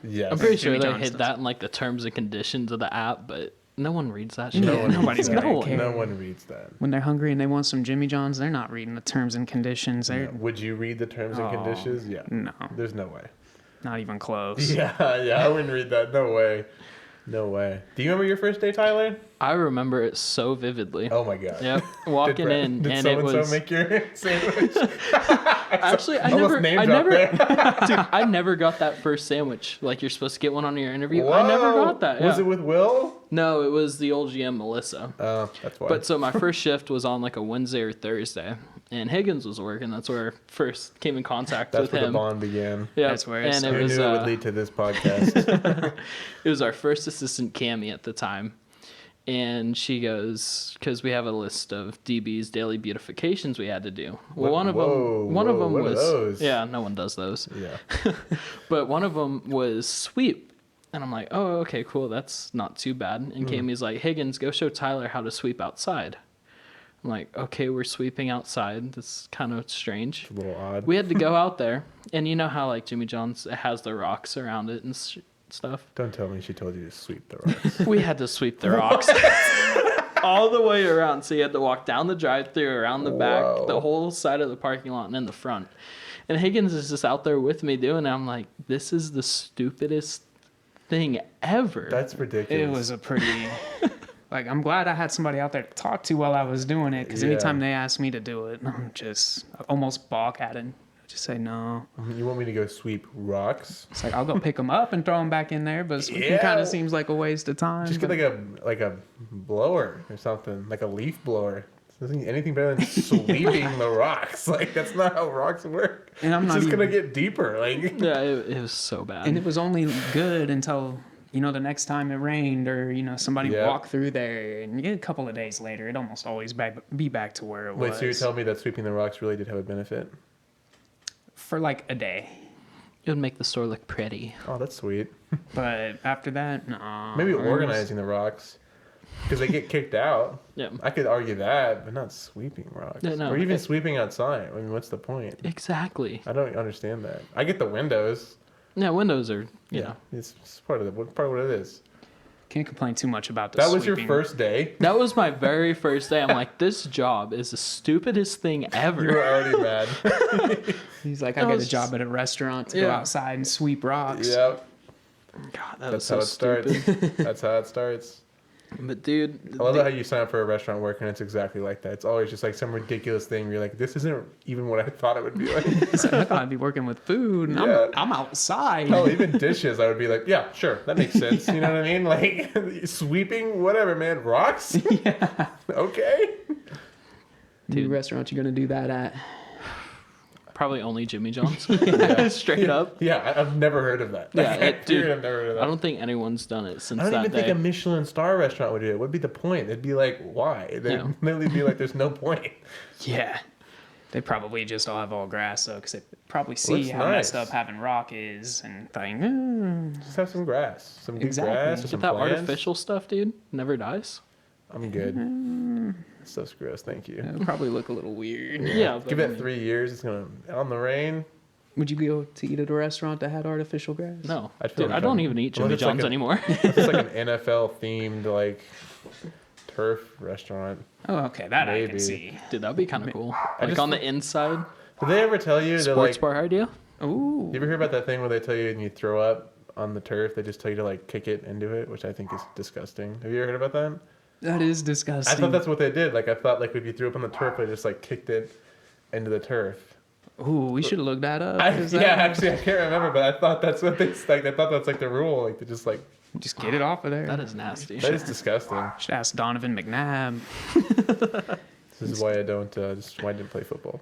Yes. I'm pretty sure Jimmy they John's hid does. that in like the terms and conditions of the app, but no one reads that shit. Yeah, nobody's No gonna one. care. No one reads that. When they're hungry and they want some Jimmy John's, they're not reading the terms and conditions. They're Yeah. Would you read the terms and Oh, conditions? Yeah. no. There's no way. not even close. Yeah, I wouldn't read that. No way. No way. Do you remember your first day, Tyler? I remember it so vividly. Oh my god. Yep, walking in, did and so it was so make your sandwich? actually I Almost never, name I drop never, there. dude, I never got that first sandwich. Like you're supposed to get one on your interview. I never Whoa. got that. Was yeah. it with Will? No, it was the old GM Melissa. Oh, that's why. But so my first shift was on like a Wednesday or Thursday, and Higgins was working. That's where I first came in contact that's with where the him. bond began. Yeah, That's where it and it Who was knew it would lead to this podcast? it was our first assistant Cammie at the time, and she goes because we have a list of DB's daily beautifications we had to do. Well, one of them what are was those? yeah, no one does those, Yeah. but one of them was sweep. And I'm like, oh, okay, cool. That's not too bad. And Cammie's like, Higgins, go show Tyler how to sweep outside. I'm like, okay, we're sweeping outside. That's kind of strange. A little odd. We had to go out there. And you know how, like, Jimmy John's has the rocks around it and stuff? Don't tell me she told you to sweep the rocks. We had to sweep the rocks all the way around. So you had to walk down the drive-thru, around the back, Whoa. the whole side of the parking lot, and in the front. And Higgins is just out there with me doing it. I'm like, this is the stupidest thing ever. That's ridiculous. It was a pretty. Like, I'm glad I had somebody out there to talk to while I was doing it, because Yeah. anytime they ask me to do it, I'm just I almost balk at it. I just say no. You want me to go sweep rocks? It's like, I'll go pick them up and throw them back in there, but sweeping Yeah. kind of seems like a waste of time. Just get but- like a blower or something, like a leaf blower. Doesn't anything better than sweeping the rocks. Like, that's not how rocks work. And I'm it's not just even- gonna get deeper. Like, Yeah, it was so bad. And it was only good until, the next time it rained or, somebody Yeah. walked through there. And a couple of days later, it'd almost always be back to where it wait, was. so you're telling me that sweeping the rocks really did have a benefit? For like a day. It would make the store look pretty. Oh, that's sweet. But after that, no. Maybe organizing the rocks. because they get kicked out. Yeah. I could argue that, but not sweeping rocks. Yeah, no, or even sweeping outside. I mean, what's the point? Exactly. I don't understand that. I get the windows. Yeah, windows are, you know. It's part of what it is. Can't complain too much about the That was your sweeping. first day. That was my very first day. I'm like, this job is the stupidest thing ever. You were already mad. He's like, I That got a was job at a restaurant to go Yeah. outside and sweep rocks. Yep. God, that That's was so how it stupid. starts. That's how it starts. But dude, I love how you sign up for a restaurant work and it's exactly like that. It's always just like some ridiculous thing where you're like, this isn't even what I thought it would be like. So I thought I'd be working with food, and Yeah. I'm outside. Oh, even dishes, I would be like, yeah, sure, that makes sense. You know what I mean? Like sweeping, whatever, man. Rocks? Yeah. Okay. New restaurant you're gonna do that at? probably only Jimmy John's. Yeah. Straight up. Yeah, I've never heard of that. Yeah, Like, dude, I've never heard of that. I don't think anyone's done it since I don't that even day. think a Michelin star restaurant would do it. What would be the point? They'd be like, why? They'd Yeah. literally be like, there's no point. Yeah. They probably just all have all grass though, because they probably see Looks how nice. messed up having rock is, and think, Just have some grass. Some good Exactly. grass or Get some that plants. artificial stuff, dude. Never dies. I'm good. That stuff's gross, thank you. it would probably look a little weird. Yeah. but Give I it mean, 3 years, it's gonna on the rain. Would you go to eat at a restaurant that had artificial grass? No, I'd feel dude, I don't uncomfortable. even eat Unless Jimmy it's like John's a- anymore. It's just like an NFL themed like turf restaurant. Oh, okay, that I Maybe. can see. Dude, that'd be kind of cool. I Like just- on the inside, Did they ever tell you they're sports like? bar idea. Ooh. You ever hear about that thing where they tell you when you throw up on the turf, they just tell you to like kick it into it, which I think is disgusting. Have you ever heard about that? That is I disgusting. thought that's what they did. Like I thought like if you threw up on the turf, they just like kicked it into the turf. Ooh, we should look that up. Is Yeah, that- actually I can't remember, but I thought that's what they like. I thought that's like the rule, like to just like Just get it off of there. That is nasty. that is disgusting. Should ask Donovan McNabb. This is why I don't why I didn't play football.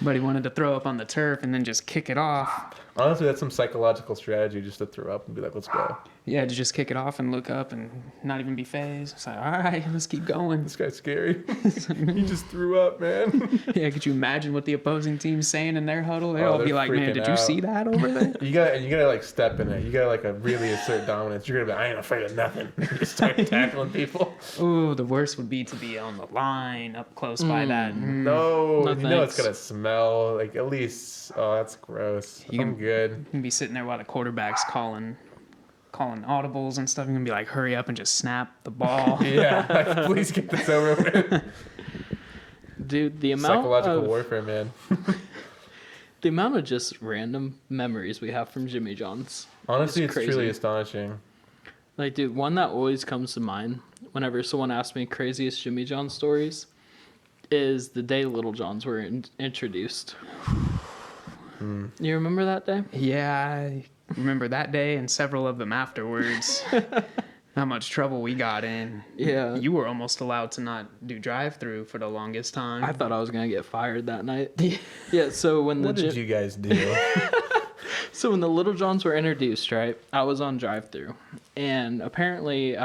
But he wanted to throw up on the turf and then just kick it off. Honestly, that's some psychological strategy just to throw up and be like, let's go. Yeah, to just kick it off and look up and not even be phased. It's like, all right, let's keep going. This guy's scary. He just threw up, man. Yeah, could you imagine what the opposing team's saying in their huddle? They'll Oh, all be they're like, man, freaking did you out. see that over there? You gotta like step in it. You gotta like really assert dominance. You're gonna be, I ain't afraid of nothing. Just start tackling people. Ooh, the worst would be to be on the line up close by that. No, No you know it's thanks. gonna smell. Like at least, oh, that's gross. You I'm can- good. You can be sitting there while the quarterback's calling audibles and stuff. You can be like, hurry up and just snap the ball. Yeah, like, please get this over with. Dude, the amount Psychological of warfare, man. just random memories we have from Jimmy John's. Honestly, It's it's truly crazy. astonishing. Like, dude, one that always comes to mind whenever someone asks me craziest Jimmy John stories is the day Little Johns were introduced. You remember that day? Yeah, I remember that day and several of them afterwards. How much trouble we got in. Yeah. You were almost allowed to not do drive-through for the longest time. I thought I was gonna get fired that night. Yeah. So when the What did you guys do? So when the Little Johns were introduced, right, I was on drive-through, and apparently,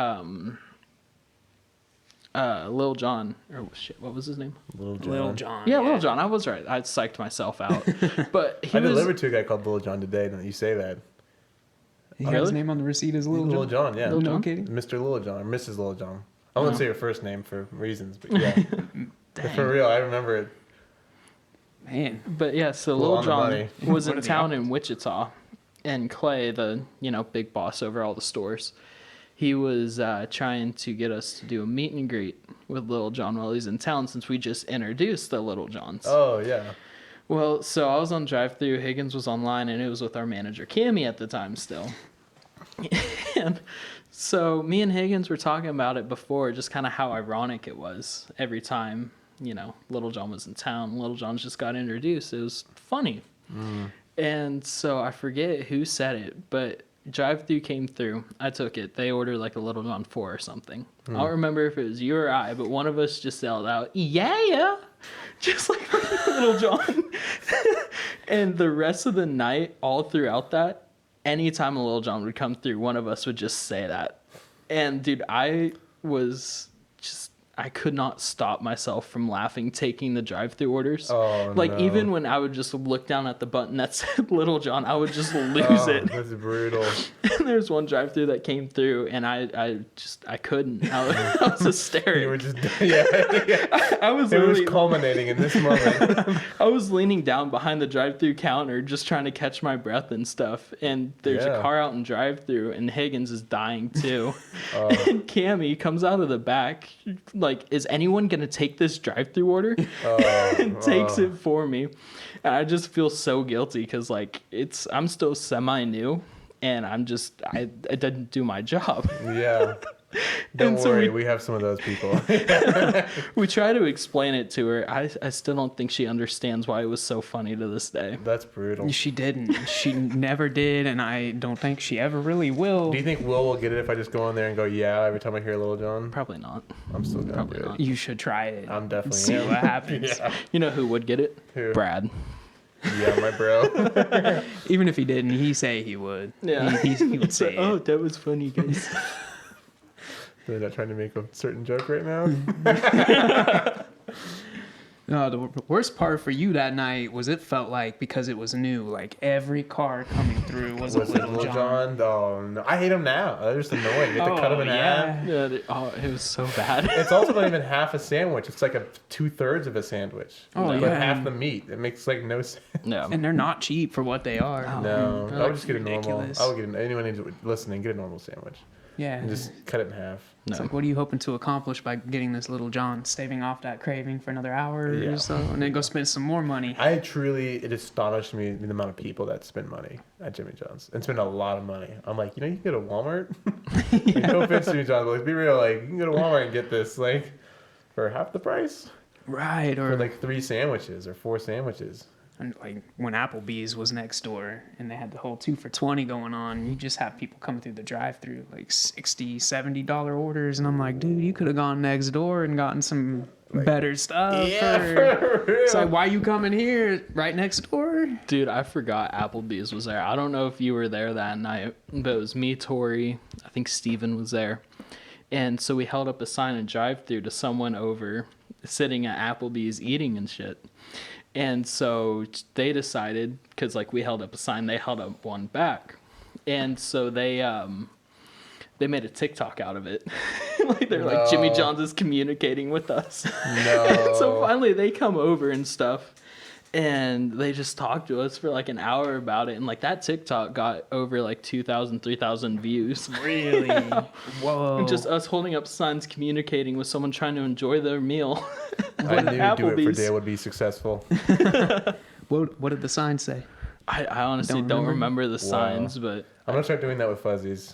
Lil John, or shit, what was his name? Little John. Yeah, Lil John. I was right. I psyched myself out, but he I was. delivered to a guy called Little John today. Don't you say that? He got his Really? name on the receipt as Little John. Little John, yeah. No John? kidding. Mr. Little John or Mrs. Little John. I won't say her first name for reasons, but yeah. But for real, I remember it. Man, But yeah, so Well, Lil on the John money. was What in are the town in Wichita, and Clay, the big boss over all the stores, he was trying to get us to do a meet and greet with Lil John while he's in town, since we just introduced the Little Johns. Oh yeah. Well, so I was on drive-through, Higgins was online, and it was with our manager Cammy at the time still. And so me and Higgins were talking about it before, just kind of how ironic it was every time, Little John was in town. Little John just got introduced. It was funny. And so I forget who said it, but drive-through came through. I took it. They ordered like a Little John 4 or something. I don't remember if it was you or I, but one of us just yelled out, "Yeah!" Just like Little John. And the rest of the night, all throughout that, anytime a Little John would come through, one of us would just say that. And dude, I could not stop myself from laughing taking the drive-through orders. Oh, like no. even when I would just look down at the button that said Little John, I would just lose it. That's brutal. There's one drive-through that came through, and I couldn't. I was hysterical. You were just yeah. I was It was literally, culminating in this moment. I was leaning down behind the drive-through counter, just trying to catch my breath and stuff. And there's Yeah. a car out in drive-through, and Higgins is dying too. And Cammy comes out of the back, like, is anyone gonna take this drive-through order? And takes it for me. And I just feel so guilty because, like, I'm still semi-new, and I didn't do my job. Yeah. Don't And so worry, we have some of those people. We try to explain it to her. I still don't think she understands why it was so funny to this day. That's brutal. She didn't. She never did, and I don't think she ever really will. Do you think Will get it if I just go in there and go, yeah, every time I hear Little John? Probably not. I'm still gonna Probably do it. not. You should try it. I'm definitely See am. what happens. Yeah. You know who would get it? Who? Brad. Yeah, my bro. Even if he didn't, he say he would. Yeah. He would say Oh, it. that was funny, guys. They're not trying to make a certain joke right now. No, the worst part for you that night was it felt like, because it was new, like every car coming through was a Was it Little John. Oh, no. I hate him now. They're just annoying. You have to cut him in half. Yeah, it was so bad. It's also not even half a sandwich. It's like 2/3 of a sandwich. Oh, But yeah. half the meat. It makes like no sense. No. And they're not cheap for what they are. No, They're, I would just get a ridiculous. normal. I would get anyone who's listening, get a normal sandwich Yeah. and just cut it in half. It's No. like, what are you hoping to accomplish by getting this Little John, staving off that craving for another hour Yeah. or so, and then go spend some more money? It astonished me the amount of people that spend money at Jimmy John's and spend a lot of money. I'm like, you can go to Walmart. Like, no offense, Jimmy John's, but like, be real, like you can go to Walmart and get this like for half the price Right, for or like 3 sandwiches or 4 sandwiches. and like when Applebee's was next door and they had the whole 2 for $20 going on, you just have people coming through the drive-through like $60-$70 orders, and I'm like, dude, you could have gone next door and gotten some better stuff. For real. It's like, why you coming here right next door? Dude, I forgot Applebee's was there. I don't know if you were there that night, but it was me, Tori. I think Steven was there. And so we held up a sign in drive-through to someone over sitting at Applebee's eating and shit. And so they decided, because like we held up a sign, they held up one back. And so they made a TikTok out of it. Like they're like, Jimmy John's is communicating with us. No. So finally they come over and stuff, and they just talked to us for like an hour about it. And like that TikTok got over like 2,000, 3,000 views. Really? Whoa. And just us holding up signs communicating with someone trying to enjoy their meal. I knew Do It For Applebee's. Dale would be successful. What did the sign say? I honestly Don't don't remember? remember the signs, but I'm gonna start doing that with Fuzzies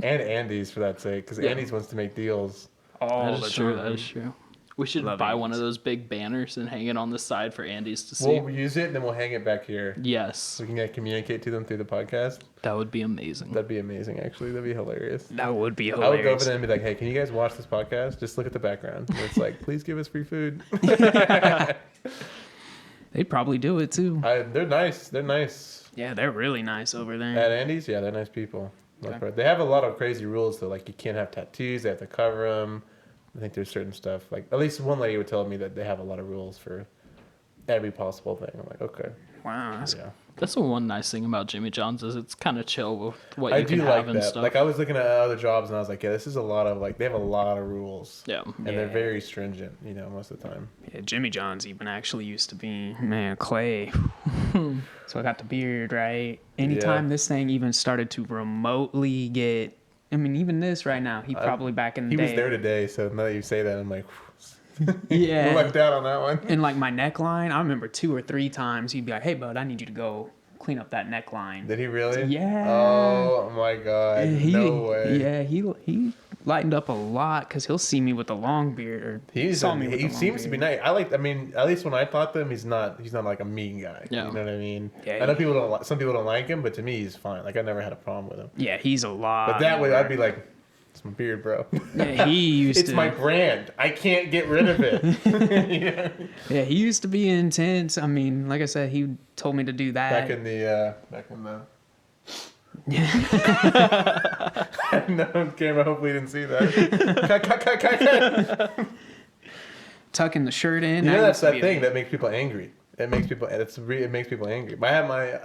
and Andy's for that sake, because Andy's wants to make deals. Oh, that is true. That is true. We should Love buy one of Andy's. those big banners and hang it on the side for Andy's to see. We'll use it and then we'll hang it back here. Yes, So we can communicate to them through the podcast. that would be amazing. That'd be amazing, actually. That'd be hilarious. That would be I would go over hilarious. there and be like, hey, can you guys watch this podcast? Just look at the background. And it's like, please give us free food. They'd probably do it too. They're nice. They're nice. Yeah, they're really nice over there. At Andy's, yeah, they're nice people. Okay. They have a lot of crazy rules, though. Like, you can't have tattoos. They have to cover them. I think there's certain stuff. Like, at least one lady would tell me that they have a lot of rules for every possible thing. I'm like, okay. Wow, that's Yeah. That's the one nice thing about Jimmy John's is it's kind of chill with what I you can do have like and that. stuff. Like, I was looking at other jobs and I was like, yeah, this is a lot of, like, they have a lot of rules. Yeah. And they're Yeah. very stringent, most of the time. Yeah, Jimmy John's even actually used to be, man, clay. So I got the beard, right? Anytime this thing even started to remotely get, I mean, even this right now, he probably back in the He day. was there today, so now that you say that, I'm like, Yeah. lucked out on that one. And like my neckline, I remember 2 or 3 times he'd be like, hey, bud, I need you to go clean up that neckline. Did he really? Yeah. Oh my god! And No way. Yeah, he lightened up a lot because he'll see me with a long beard. Or He saw me with a he long seems to be beard. nice. I mean, at least when I talk to him, he's not like a mean guy. Yeah. You know what I mean? Yeah, I know some people don't like him, but to me, he's fine. Like I never had a problem with him. Yeah, he's a lot. But that way, more- I'd be like, it's my beard, bro. Yeah, he used It's to. my brand. I can't get rid of it. Yeah, he used to be intense. I mean, like I said, he told me to do that. Back in the. No, on camera. Hopefully, you didn't see that. Cut. Tucking the shirt in. You know, that that's used to that be thing a- that makes people angry. It makes people. It makes people angry. I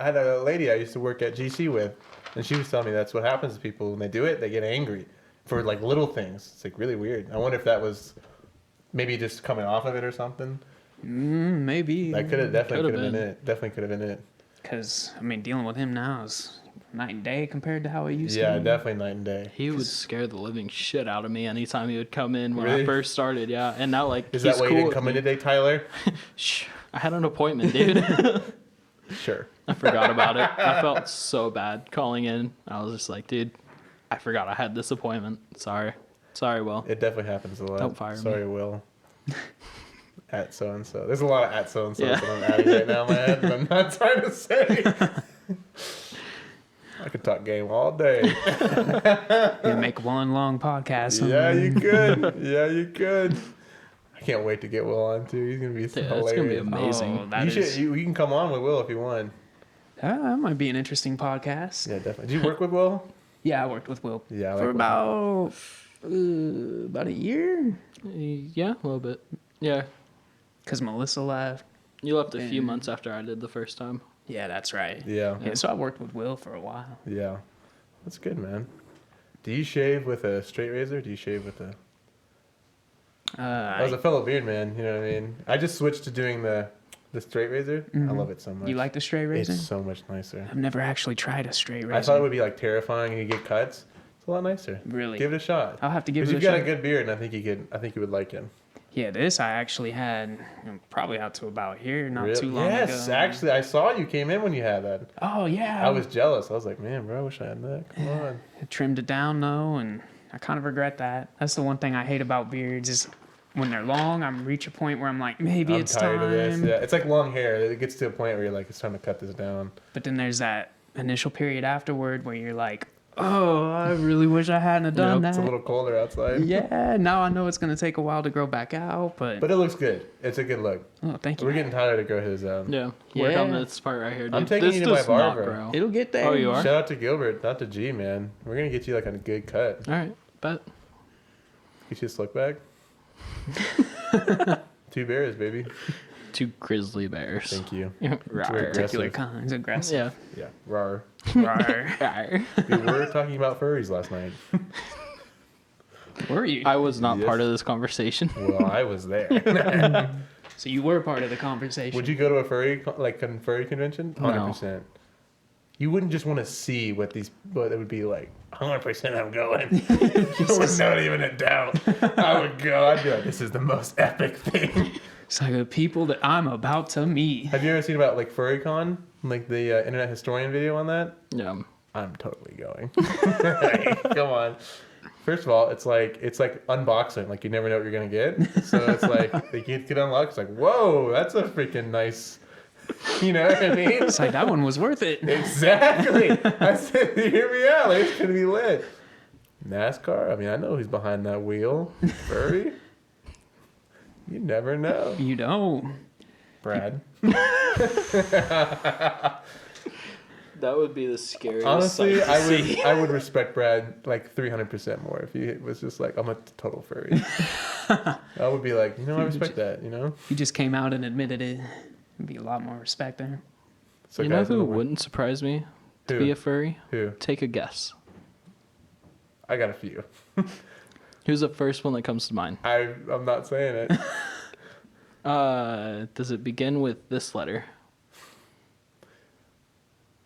had a lady I used to work at GC with, and she was telling me that's what happens to people when they do it. They get angry for like little things. It's like really weird. I wonder if that was maybe just coming off of it or something. Maybe. That definitely could have been it. Definitely could have been it. Because I mean, dealing with him now is night and day compared to how it used to be. Yeah, definitely night and day. He would scare the living shit out of me anytime he would come in when Really? I first started. Yeah, and now like Is he's that why cool you didn't with come me. in today, Tyler? Shh, I had an appointment, dude. Sure. I forgot about it. I felt so bad calling in. I was just like, dude, I forgot I had this appointment. Sorry, Will. It definitely happens a lot. Don't fire me. Sorry, Will. At so and so. There's a lot of at so and so Yeah. that I'm adding right now in my head, but I'm not trying to say. I could talk game all day. You make one long podcast. Yeah, you could. Yeah, you could. I can't wait to get Will on too. He's gonna be so Yeah, hilarious. it's gonna be amazing. Oh, that You is- should. You can come on with Will if you want. that might be an interesting podcast. Yeah, definitely. Did you work with Will? Yeah, I worked with Will Yeah, I for like about a year. Yeah, a little bit. Yeah, Because Melissa left. you left a few And- months after I did the first time. Yeah, that's right. Yeah. Yeah, so I worked with Will for a while. Yeah. That's good, man. Do you shave with a straight razor? Do you shave with a... As a fellow beard man, you know what I mean? I just switched to doing the straight razor. I love it so much. You like the straight razor? It's so much nicer. I've never actually tried a straight razor. I thought it would be like terrifying and you get cuts. It's a lot nicer. Really? Give it a shot. I'll have to give Because it a you've got shot. a good beard, and I think you would like it. Yeah, this I actually had probably out to about here not Really? too long yes, ago. actually, I saw you came in when you had that. Oh, yeah. I was jealous. I was like, man, bro, I wish I had that. Come on. I trimmed it down, though, and I kind of regret that. That's the one thing I hate about beards is when they're long, I'm reach a point where I'm like, maybe I'm it's tired time. of this. Yeah, it's like long hair. It gets to a point where you're like, it's time to cut this down. But then there's that initial period afterward where you're like, oh, I really wish I hadn't have done It's a that. little colder outside. Yeah, now I know it's going to take a while to grow back out, but But it looks good. It's a good look. oh, thank you. We're getting Tyler to grow his Yeah, work Yeah. on this part right here, dude. I'm taking this you to my does not barber. grow. It'll get there. Oh, you are? Shout out to Gilbert, not to G, man. We're going to get you like a good cut. All right, bet. Get you a slick back. 2 bears, baby. 2 grizzly bears. Thank you. Rawr. Particular Aggressive. kinds, aggressive. Yeah. Yeah, rawr. Rawr. Rawr. We were talking about furries last night. Were you? I was not Yes. part of this conversation. Well, I was there. So you were part of the conversation. Would you go to a furry convention? 100%. No. You wouldn't just want to see what it would be like. 100% I'm going. With not even a doubt. I would go. I'd be like, this is the most epic thing. It's like the people that I'm about to meet. Have you ever seen about like FurryCon? Like the Internet Historian video on that? Yeah. I'm totally going. Come on. First of all, it's like unboxing. Like you never know what you're gonna get. So it's like they get unlocked. It's like, whoa, that's a freaking nice. You know what I mean? It's like that one was worth it. Exactly. I said, hear me out. Like, it's gonna be lit. NASCAR. I mean, I know who's behind that wheel. Furry. You never know. You don't. Brad. That would be the scariest. Honestly, sight to see. I would respect Brad like 300% more if he was just like, I'm a total furry. I would be like, I respect that, you know? If you just came out and admitted it, there'd be a lot more respect there. So You know guys, who I'm a- wouldn't surprise me to Who? be a furry? Who? Take a guess. I got a few. Who's the first one that comes to mind? I'm not saying it. Does it begin with this letter?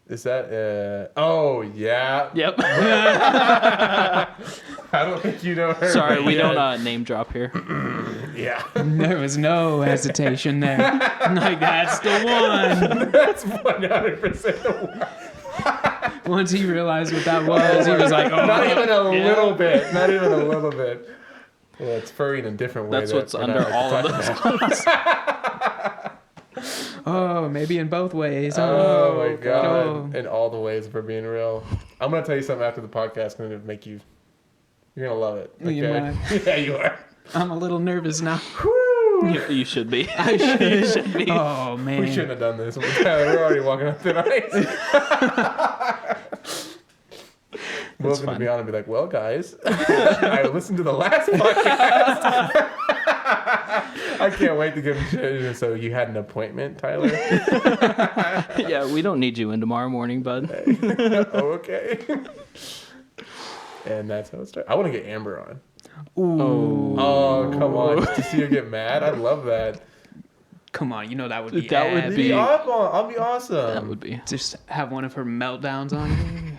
Is that oh yeah. Yep. I don't think you know her. Sorry, but we yeah. don't name drop here. Yeah. There was no hesitation there. Like, that's the one. That's 100% the one. Once he realized what that was, he was like, oh, Not even a yeah. little bit. Not even a little bit. Well, it's furry in a different way. That's that what's we're under not all of talking those. about. Oh, maybe in both ways. Oh my god. Oh. In all the ways, for being real. I'm gonna tell you something after the podcast gonna make you you're gonna love it. Okay? You might. Yeah, you are. I'm a little nervous now. You should be. You should be. Oh, man. We shouldn't have done this. We're already walking up tonight. Will's gonna fine. be on and be like, well guys, I listened to the last podcast. I can't wait to give him shit. So you had an appointment, Tyler? Yeah, we don't need you in tomorrow morning, bud. Oh, okay. And that's how it started. I want to get Amber on. Ooh. Oh, come on. Just to see her get mad? I love that. Come on, you know that would be That would It'd be- be awesome. I'll be awesome. That would be. just have one of her meltdowns on you.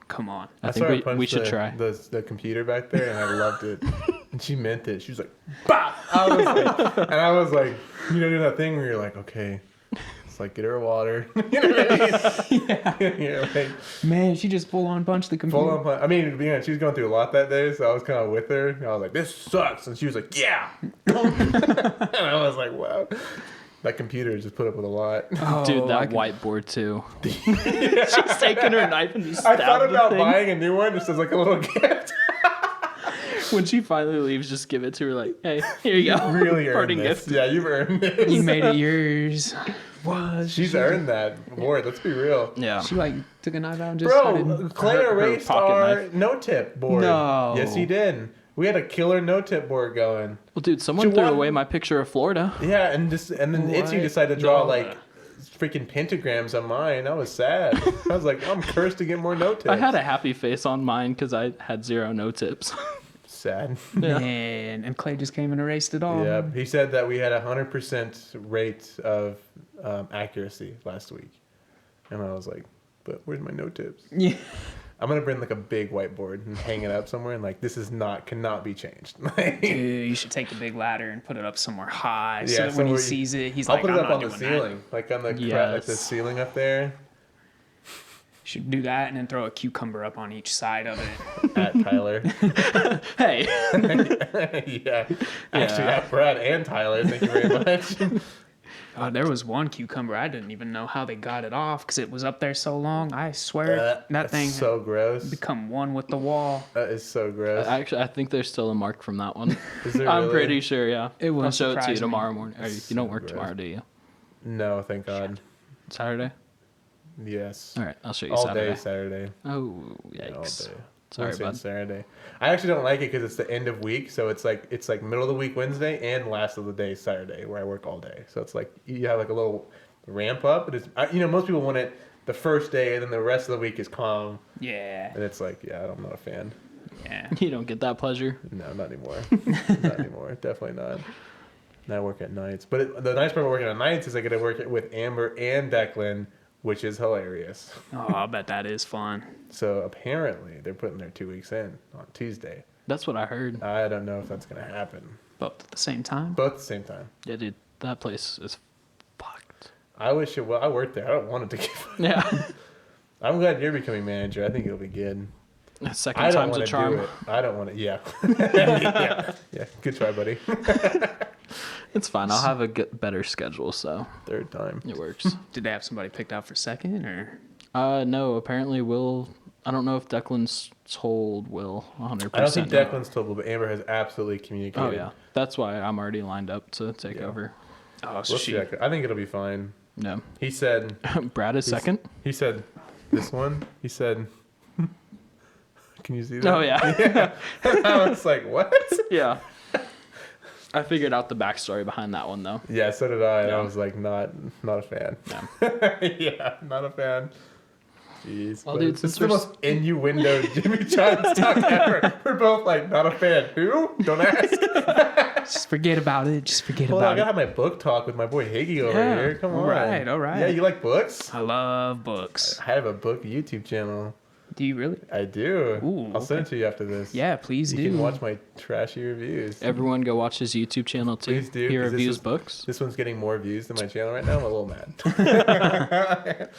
Come on. I saw her think punch we should try. the computer back there, and I loved it. And she meant it. She was like, "Bah!" I was like, you know, do that thing where you're like, okay, it's like get her water. You know what I mean? Yeah. You're like, Man, she just full on punched the computer. full on punch. I mean, to be honest, she was going through a lot that day, so I was kind of with her. And I was like, this sucks, and she was like, yeah. And I was like, wow. That computer just put up with a lot. Oh, Dude, I that can- whiteboard too. She's taking her knife and just I stabbed thought the about thing. buying a new one just as like a little gift. When she finally leaves, just give it to her like, hey, here you go. Really earned Parting this. gift. Yeah, you've earned this. You made it yours. Was She's earned that board. Let's be real. Yeah. She like took a knife out and just Bro, started. Clay her erased pocket our knife. no-tip board. No. Yes, he did. We had a killer no-tip board going. Well, dude, someone She threw won. away my picture of Florida. Yeah, and then Itzy What? decided to draw No. like freaking pentagrams on mine. I was sad. I was like, I'm cursed to get more no-tips. I had a happy face on mine because I had 0 no tips. sad. Yeah. Man, and Clay just came and erased it all. Yeah, he said that we had 100% rate of accuracy last week, and I was like, but where's my no-tips? Yeah. I'm gonna bring like a big whiteboard and hang it up somewhere, and like this is cannot be changed. Dude, you should take the big ladder and put it up somewhere high so Yeah, that when he somewhere sees it, he's I'll like, put it I'm up not on the doing ceiling, like on the like the Yes. ceiling up there that. Should do that and then throw a cucumber up on each side of it. at Tyler. Hey. Yeah, actually at Brad and Tyler. Thank you very much. There was one cucumber. I didn't even know how they got it off because it was up there so long. I swear that That's thing so gross. become one with the wall. That is so gross. Actually, I think there's still a mark from that one. Is there I'm really? pretty sure, yeah. It wouldn't I'll show it to you surprise me. tomorrow morning. Or you don't work gross. tomorrow, do you? No, thank God. Saturday? Yes. All right, I'll show you All Saturday. day Saturday. Oh, Yeah, all yikes. day. Sorry, Wednesday and bud. Saturday. I actually don't like it because it's the end of week, so it's like middle of the week Wednesday and last of the day Saturday, where I work all day. So it's like you have like a little ramp up. Most people want it the first day, and then the rest of the week is calm. Yeah. And it's like, yeah, I'm not a fan. Yeah. You don't get that pleasure. No, not anymore. Not anymore. Definitely not. Now I work at nights. But the nice part about working at nights is I get to work with Amber and Declan, which is hilarious. Oh, I bet that is fun. So apparently they're putting their 2 weeks in on Tuesday. That's what I heard. I don't know if that's going to happen. Both at the same time. Both at the same time. Yeah, dude, that place is fucked. I wish it well. I worked there. I don't want it to get. Yeah. I'm glad you're becoming manager. I think it'll be good. Second I don't time's want a to charm. do it. I don't want to. Yeah. Yeah. Good try, buddy. It's fine. I'll have a better schedule, so Third time. it works. Did they have somebody picked out for second or? No, apparently Will. I don't know if Declan's told Will 100%. I don't think no. Declan's told, but Amber has absolutely communicated. Oh yeah, that's why I'm already lined up to take Yeah. over. Oh, so We'll she. check it. I think it'll be fine. No, He said. Brad is second. He said. This one. He said. Can you see that? Oh yeah, Yeah. I was like, what? yeah. I figured out the backstory behind that one though. Yeah, so did I. And I Yeah. was like, not a fan. Yeah, not a fan. Jeez. Well, But dude, it's since the we're most innuendo Jimmy John's talk ever. We're both like, not a fan. Who? Don't ask. Just forget about it. Just forget Hold on, I about gotta it. have my book talk with my boy Higgy over Yeah, here. Come on. all right. Yeah, you like books? I love books. I have a book YouTube channel. Do you really? I do. Ooh, I'll send it to you after this. Yeah, please You do. can watch my trashy reviews. Everyone go watch his YouTube channel too. Please do, He 'cause this reviews is- books. This one's getting more views than my channel right now. I'm a little mad.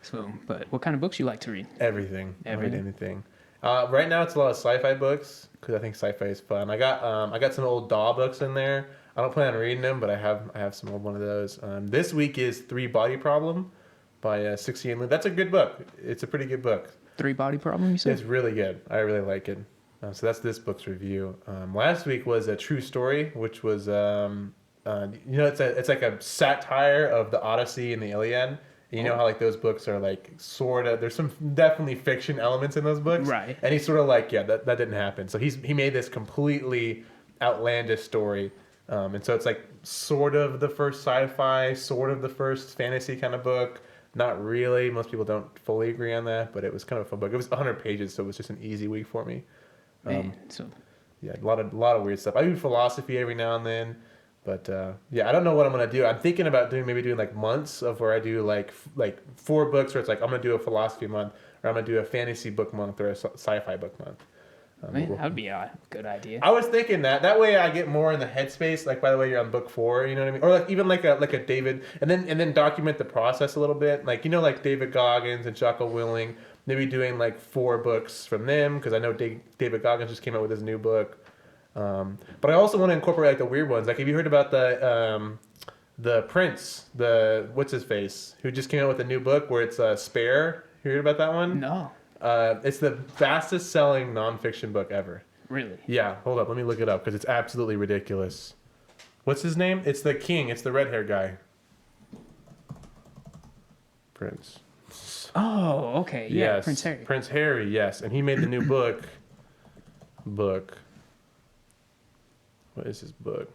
So, but what kind of books you like to read? Everything. I read Everything? anything. Right now it's a lot of sci-fi books because I think sci-fi is fun. I got some old Daw books in there. I don't plan on reading them, but I have some old one of those. This week is 3 Body Problem by 60 and Lou. That's a good book. It's a pretty good book. 3 Body Problem, you said? It's really good. I really like it. So that's this book's review. Last week was a true story, which was it's like a satire of the Odyssey and the Iliad. And you know how like those books are like sort of there's some definitely fiction elements in those books, Right. And he's sort of like that didn't happen. So he made this completely outlandish story And so it's like sort of the first sci-fi, sort of the first fantasy kind of book. Not really. Most people don't fully agree on that, but it was kind of a fun book. It was 100 pages, so it was just an easy week for me. Man, so Yeah, a lot of weird stuff. I do philosophy every now and then, but yeah, I don't know what I'm gonna do. I'm thinking about doing like months of where I do like 4 books, where it's like I'm gonna do a philosophy month, or I'm gonna do a fantasy book month, or a sci-fi book month. man, that would be a good idea. I was thinking that way I get more in the headspace. Like, by the way, you're on book 4, you know what I mean? Or like even like a David, and then document the process a little bit. Like, like David Goggins and Jocko Willing, maybe doing like 4 books from them, because I know David Goggins just came out with his new book. But I also want to incorporate like the weird ones. Like, have you heard about the Prince, what's his face, who just came out with a new book where it's Spare? You heard about that one? No. It's the fastest selling nonfiction book ever. Really? Yeah, hold up. Let me look it up because it's absolutely ridiculous. What's his name? It's the king. It's the red hair guy. Prince. Oh, okay. Yeah, Yes. Prince Harry. Prince Harry, yes. And he made the new book. What is his book?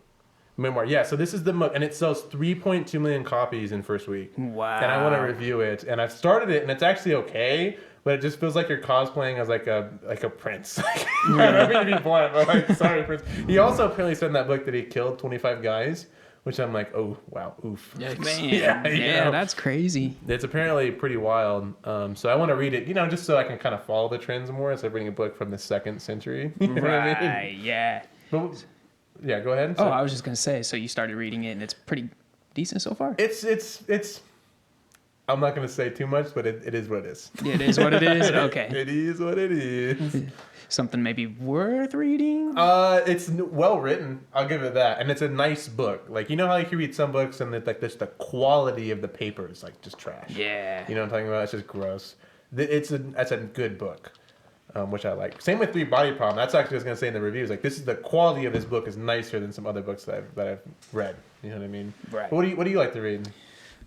Memoir. Yeah, so this is the book, and it sells 3.2 million copies in first week. Wow. And I want to review it, and I've started it, and it's actually okay, but it just feels like you're cosplaying as like a prince. I don't mean to be blunt, but like, sorry, Prince. He also apparently said in that book that he killed 25 guys, which I'm like, oh wow, oof. Yikes. Man, Yeah, that's crazy. It's apparently pretty wild. So I want to read it, just so I can kind of follow the trends more instead of reading a book from the 2nd century. You know what I mean? Right, yeah. But, yeah, go ahead. Oh, I was just going to say, so you started reading it and it's pretty decent so far? It's I'm not going to say too much, but it is what it is. It is what it is? Okay. It is what it is. Something maybe worth reading? It's well written. I'll give it that. And it's a nice book. Like, you know how you can read some books and like just the quality of the paper is like just trash. Yeah. You know what I'm talking about? It's just gross. It's a good book. Which I like. Same with 3 Body Problem. That's actually what I was gonna say in the reviews. Like, this is the quality of this book is nicer than some other books that I've read. You know what I mean? Right. But what do you like to read?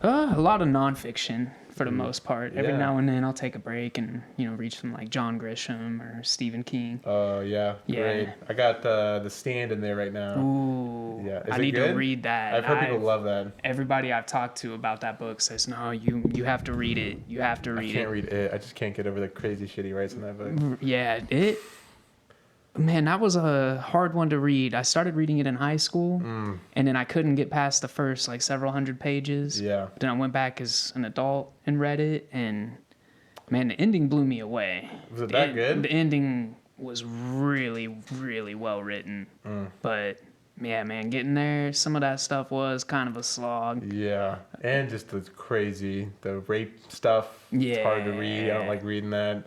A lot of nonfiction for the most part. Every Yeah. now and then I'll take a break and, read some like John Grisham or Stephen King. Oh yeah, Yeah. great. I got The Stand in there right now. Ooh. Yeah. Is I it need good? to read that. I've heard people love that. Everybody I've talked to about that book says, no, you have to read it. You have to read I can't it. read it. I just can't get over the crazy shit he writes in that book. Yeah, man, that was a hard one to read. I started reading it in high school, and then I couldn't get past the first like several hundred pages. Yeah. Then I went back as an adult and read it, and man, the ending blew me away. Was it that good? The ending was really, really well written, but yeah, man, getting there, some of that stuff was kind of a slog. Yeah, and just the rape stuff. It's hard to read. I don't like reading that.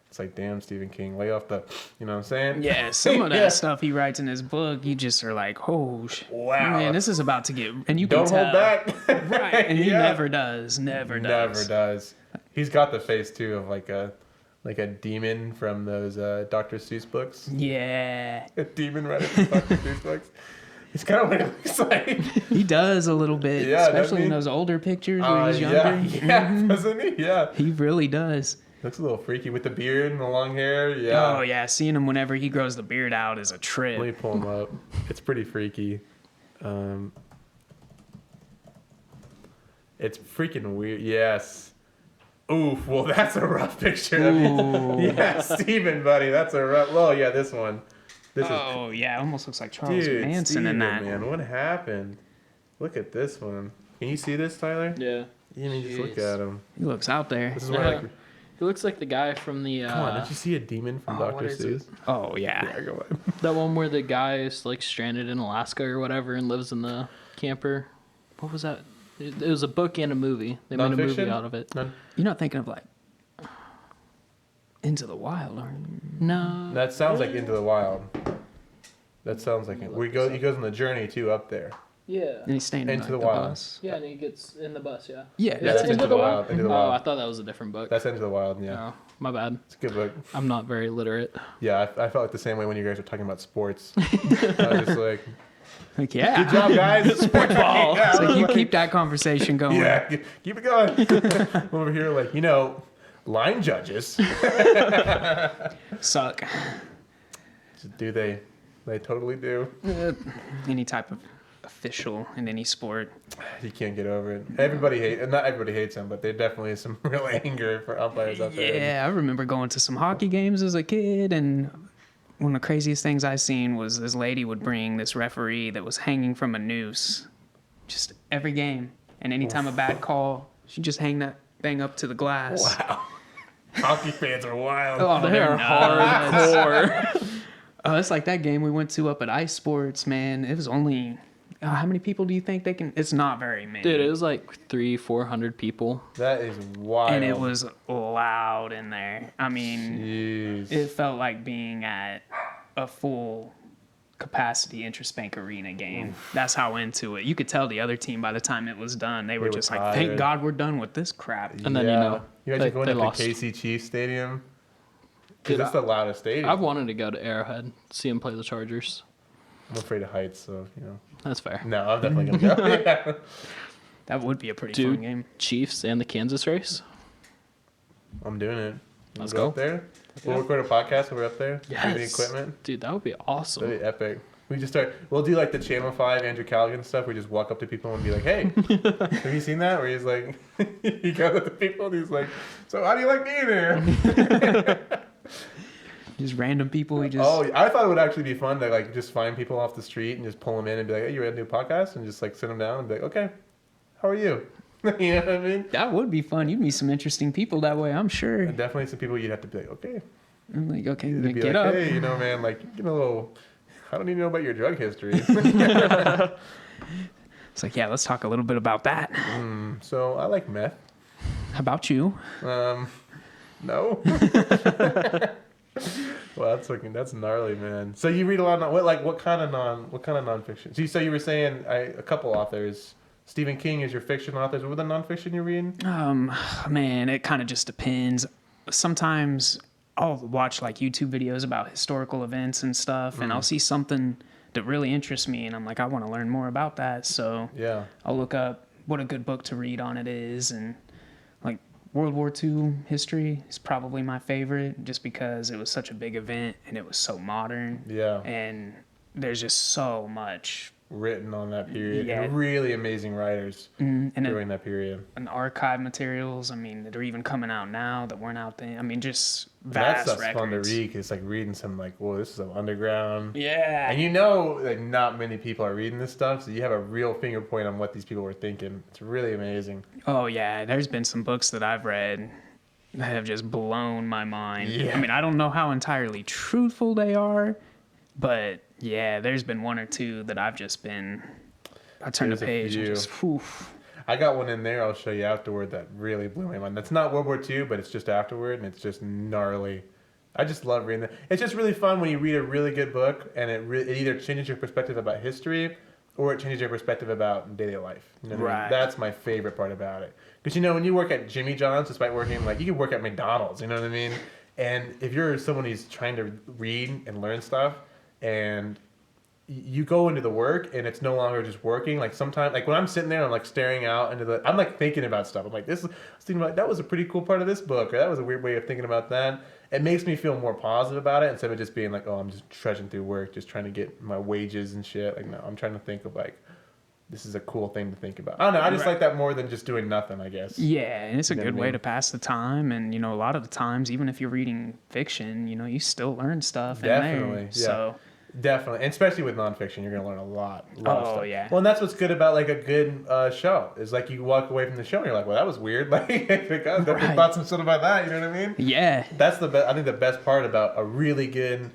It's like, damn, Stephen King, lay off you know what I'm saying? Yeah, some of that Yeah. stuff he writes in his book, you just are like, oh, Wow. man, this is about to get, and you Don't can hold tell. back. Right, and he Yeah. never does. Never does. He's got the face too of like a demon from those Dr. Seuss books. Yeah, A demon writer from Dr. Seuss books. He's kind of what it looks like. he does a little bit, Yeah, doesn't especially in he? those older pictures where he's younger. Yeah, doesn't he? Yeah. He really does. Looks a little freaky with the beard and the long hair. Yeah. Oh yeah, seeing him whenever he grows the beard out is a trip. Let me pull him up. It's pretty freaky. It's freaking weird. Yes. Oof. Well, that's a rough picture. Ooh. Yeah, Steven, buddy. That's a rough. Oh, yeah, this one. This Oh yeah, almost looks like Charles Dude, Manson Steven, in that. man. What happened? Look at this one. Can you see this, Tyler? Yeah. You mean just look Jeez. at him. He looks out there. This is where like, He looks like the guy from the come on, did you see a demon from what Dr. is Seuss? it? Oh yeah. Yeah, go on. that one where the guy is like stranded in Alaska or whatever and lives in the camper. What was that? It was a book and a movie. They made a movie Nonfiction? out of it. None? You're not thinking of like Into the Wild, are you? No. That sounds like Into the Wild. That sounds like it. He goes on the journey too up there. Yeah. And he's staying in Into like, the Wild. bus. Yeah, and he gets in the bus. Yeah. Yeah, Is that's that Into the Wild. Into the Oh, Wild. I thought that was a different book. That's Into the Wild, yeah. Oh, my bad. It's a good book. I'm not very literate. Yeah, I felt like the same way when you guys were talking about sports. I was just like, Like, yeah. good job, guys. Sports ball. It's like you keep that conversation going. Yeah, keep it going. I'm over here like, line judges. Suck. Do they? They totally do. Any type of official in any sport. You can't get over it. Not everybody hates him, but there definitely is some real anger for umpires out there. Yeah, I remember going to some hockey games as a kid, and one of the craziest things I seen was this lady would bring this referee that was hanging from a noose just every game. And anytime a bad call, she'd just hang that thing up to the glass. Wow. Hockey fans are wild. Oh, They're hardcore. It's like that game we went to up at Ice Sports, man. It was only... how many people do you think they can... It's not very many. Dude, it was like 300-400 people. That is wild. And it was loud in there. I mean, Jeez. it felt like being at a full capacity Interspank Arena game. That's how into it. You could tell the other team by the time it was done, they were just like, thank tired. God we're done with this crap. And then, you know, you guys they- are going they to lost. the KC Chiefs Stadium? Dude, Because it's the loudest stadium. I've wanted to go to Arrowhead, see him play the Chargers. I'm afraid of heights, so, you know. That's fair. No, I'm definitely going to go. Yeah. That would be a pretty Dude, fun game. Chiefs and the Kansas race. I'm doing it. Let's We'll go. up there. We'll record a podcast when we're up there. Yes. Do the equipment. Dude, that would be awesome. That'd be epic. We'll do like the Channel 5 Andrew Callaghan stuff. We just walk up to people and be like, hey, have you seen that? Where he's like, he goes up to people and he's like, so how do you like being here? Just random people. We just... Oh, I thought it would actually be fun to like just find people off the street and just pull them in and be like, hey, you ready to do a podcast? And just like sit them down and be like, okay, how are you? You know what I mean? That would be fun. You'd meet some interesting people that way, I'm sure. And definitely some people you'd have to be like, okay. I'm like, okay, You'd be get like, up. hey, you know, man, like, a little, I don't even know about your drug history. It's like, yeah, let's talk a little bit about that. So I like meth. How about you? No. Well, that's gnarly, man. So you read a lot of what kind of nonfiction? So you were saying a couple authors. Stephen King is your fiction authors. What were the nonfiction you're reading? Man, it kind of just depends. Sometimes I'll watch like YouTube videos about historical events and stuff, and I'll see something that really interests me, and I'm like, I want to learn more about that. So Yeah. I'll look up what a good book to read on it is, and like World War II history is probably my favorite, just because it was such a big event and it was so modern. Yeah. And there's just so much Written on that period. Yeah. And really amazing writers and during that period. and archive materials. I mean, that are even coming out now that weren't out then. I mean, just That vast stuff's records. fun to read. 'Cause it's like reading some like, whoa, this is some underground. Yeah. And you know, like not many people are reading this stuff, so you have a real finger point on what these people were thinking. It's really amazing. Oh yeah, there's been some books that I've read that have just blown my mind. Yeah. I mean, I don't know how entirely truthful they are, but yeah, there's been one or two that I've just been. I turn the There's a page and few. just, whew. I got one in there I'll show you afterward that really blew my mind. That's not World War II, but it's just afterward, and it's just gnarly. I just love reading it. It's just really fun when you read a really good book, and it either changes your perspective about history, or it changes your perspective about daily life. You know what I mean? Right. That's my favorite part about it. Because, you know, when you work at Jimmy John's, despite working, like, you could work at McDonald's, you know what I mean? And if you're someone who's trying to read and learn stuff, and you go into the work and it's no longer just working. Like sometimes, like when I'm sitting there, I'm like staring out into I'm like thinking about stuff. I'm like, I was thinking about, that was a pretty cool part of this book, or that was a weird way of thinking about that. It makes me feel more positive about it instead of just being like, oh, I'm just trudging through work, just trying to get my wages and shit. Like, no, I'm trying to think of like, this is a cool thing to think about. I don't know. I just like that more than just doing nothing, I guess. Yeah, and it's a You know good what I way mean? to pass the time. And, you know, a lot of the times, even if you're reading fiction, you know, you still learn stuff in Definitely, there. yeah. So, Definitely, and especially with nonfiction, you're gonna learn a lot of Oh, stuff. yeah. Well, and that's what's good about like a good show is like you walk away from the show and you're like, well, that was weird. Like, I definitely Right. thought some shit about that. You know what I mean? yeah. That's the best. I think the best part about a really good,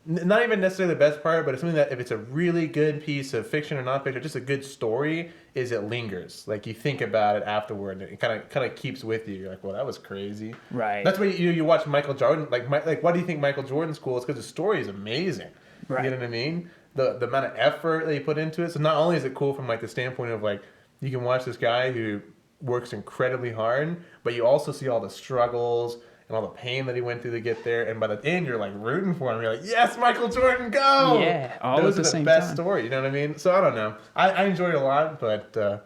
not even necessarily the best part, but it's something that if it's a really good piece of fiction or nonfiction, or just a good story, is it lingers. Like you think about it afterward, and it kind of keeps with you. You're like, well, that was crazy. Right. That's why you watch Michael Jordan. Like why do you think Michael Jordan's cool? It's because the story is amazing. Right. You know what I mean? The amount of effort that you put into it. So not only is it cool from like the standpoint of like you can watch this guy who works incredibly hard, but you also see all the struggles and all the pain that he went through to get there. And by the end, you're like rooting for him. You're like, yes, Michael Jordan, go! Yeah, all Those at the are the same best time. story. You know what I mean? So I don't know. I enjoy it a lot, but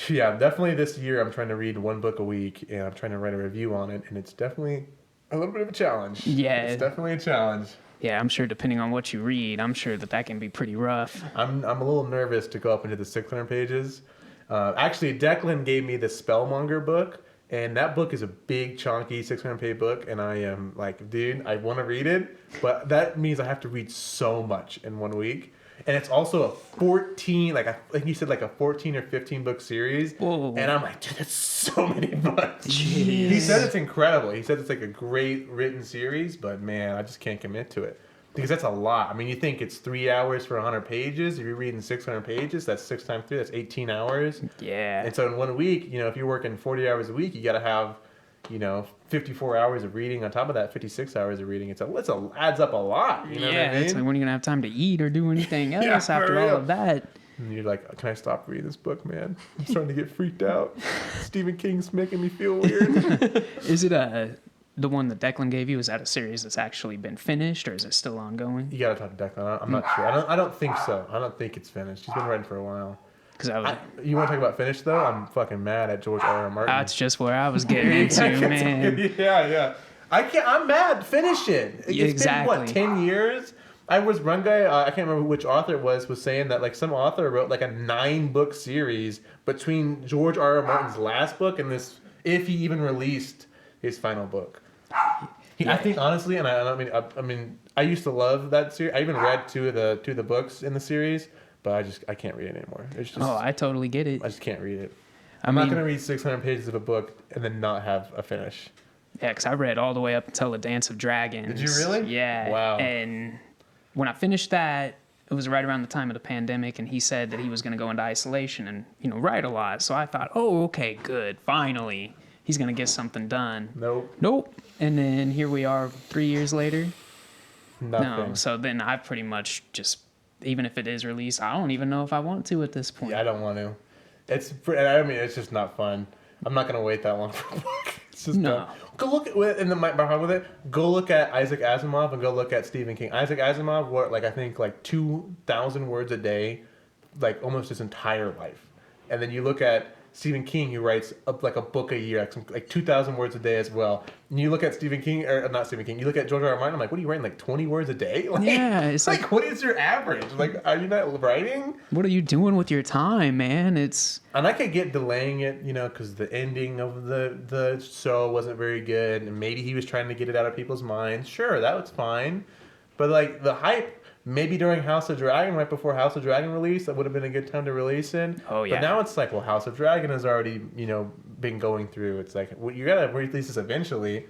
yeah, definitely this year I'm trying to read one book a week and I'm trying to write a review on it, and it's definitely a little bit of a challenge. Yeah. It's definitely a challenge. Yeah, I'm sure depending on what you read, I'm sure that can be pretty rough. I'm a little nervous to go up into the 600 pages. Actually, Declan gave me the Spellmonger book, and that book is a big, chunky 600-page book, and I am like, dude, I want to read it, but that means I have to read so much in 1 week. And it's also a 14, like you said, like a 14 or 15 book series. Whoa. And I'm like, dude, that's so many books. Jeez. He said it's incredible. He said it's like a great written series, but man, I just can't commit to it. Because that's a lot. I mean, you think it's 3 hours for 100 pages. If you're reading 600 pages, that's 6 times 3, that's 18 hours. Yeah. And so in 1 week, if you're working 40 hours a week, you got to have, 54 hours of reading on top of that, 56 hours of reading. It's adds up a lot. You know what I mean? It's like, when are you going to have time to eat or do anything else Yeah, after for all real. of that? And you're like, can I stop reading this book, man? I'm starting to get freaked out. Stephen King's making me feel weird. Is it the one that Declan gave you? Is that a series that's actually been finished, or is it still ongoing? You got to talk to Declan. I'm not sure. I don't think so. I don't think it's finished. He's been writing for a while. Because You want to talk about finished, though? I'm fucking mad at George R.R. Martin. that's just where I was getting into, man. Yeah. I'm mad. Finish it. It's been, what, 10 years? I was one guy, I can't remember which author it was saying that, like, some author wrote, like, a 9-book series between George R.R. Martin's last book and this, if he even released his final book. I think, honestly, and I mean, I used to love that series. I even read two of the books in the series, but I can't read it anymore. It's just, I totally get it. I just can't read it. I'm not going to read 600 pages of a book and then not have a finish. Yeah, because I read all the way up until The Dance of Dragons. Did you really? Yeah. Wow. And when I finished that, it was right around the time of the pandemic, and he said that he was going to go into isolation and, write a lot. So I thought, okay, good. Finally, he's going to get something done. Nope. And then here we are 3 years later. Nothing. No. So then I pretty much just, even if it is released, I don't even know if I want to at this point. Yeah, I don't want to. It's just not fun. I'm not going to wait that long for a book. It's just No. Go look at, and then my problem with it, go look at Isaac Asimov and go look at Stephen King. Isaac Asimov wrote, I think 2,000 words a day, like almost his entire life. And then you look at Stephen King, who writes a book a year, like 2,000 words a day as well. And you look at Stephen King, or not Stephen King, you look at George R.R. Martin, I'm like, what are you writing, 20 words a day? Yeah, it's like, what is your average? Are you not writing? What are you doing with your time, man? And I could get delaying it, because the ending of the show wasn't very good, and maybe he was trying to get it out of people's minds. Sure, that was fine. But, the hype, maybe during House of Dragon, right before House of Dragon released, that would have been a good time to release it. Oh, yeah. But now it's like, well, House of Dragon has already, been going through. It's like, well, you gotta release this eventually.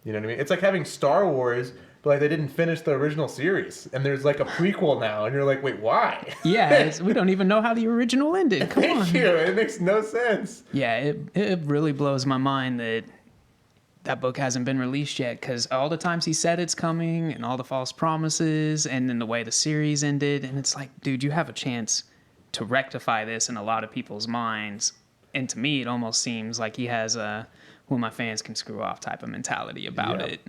You know what I mean? It's like having Star Wars, but they didn't finish the original series, and there's a prequel now, and you're like, wait, why? Yeah, we don't even know how the original ended. Come on. Thank you. It makes no sense. Yeah, it really blows my mind that book hasn't been released yet, because all the times he said it's coming and all the false promises and then the way the series ended, and it's like, dude, you have a chance to rectify this in a lot of people's minds. And to me, it almost seems like he has a my fans can screw off type of mentality about it.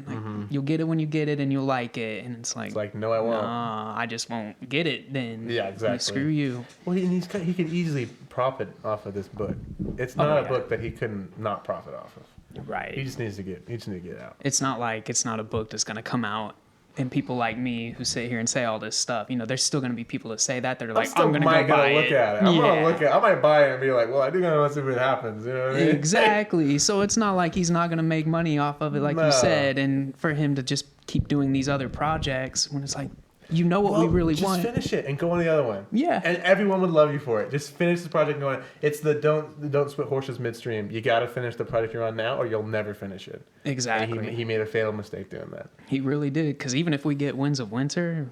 You'll get it when you get it and you'll like it, and it's like no, I won't. I just won't get it then. Yeah, exactly. Screw you. Well, he could easily profit off of this book. It's not a book that he couldn't not profit off of. Right. He just needs to get out. It's not a book that's going to come out and people like me who sit here and say all this stuff, there's still going to be people that say that. They're like, I'm going to go buy it. I might buy it and be like, well, I do want to see what happens. You know what I mean? Exactly. So it's not like he's not going to make money off of it, like you said. And for him to just keep doing these other projects when it's like, what we really want. Just finish it and go on the other one. Yeah. And everyone would love you for it. Just finish the project and go on. It's the don't split horses midstream. You got to finish the project you're on now or you'll never finish it. Exactly. And he made a fatal mistake doing that. He really did. Because even if we get Winds of Winter,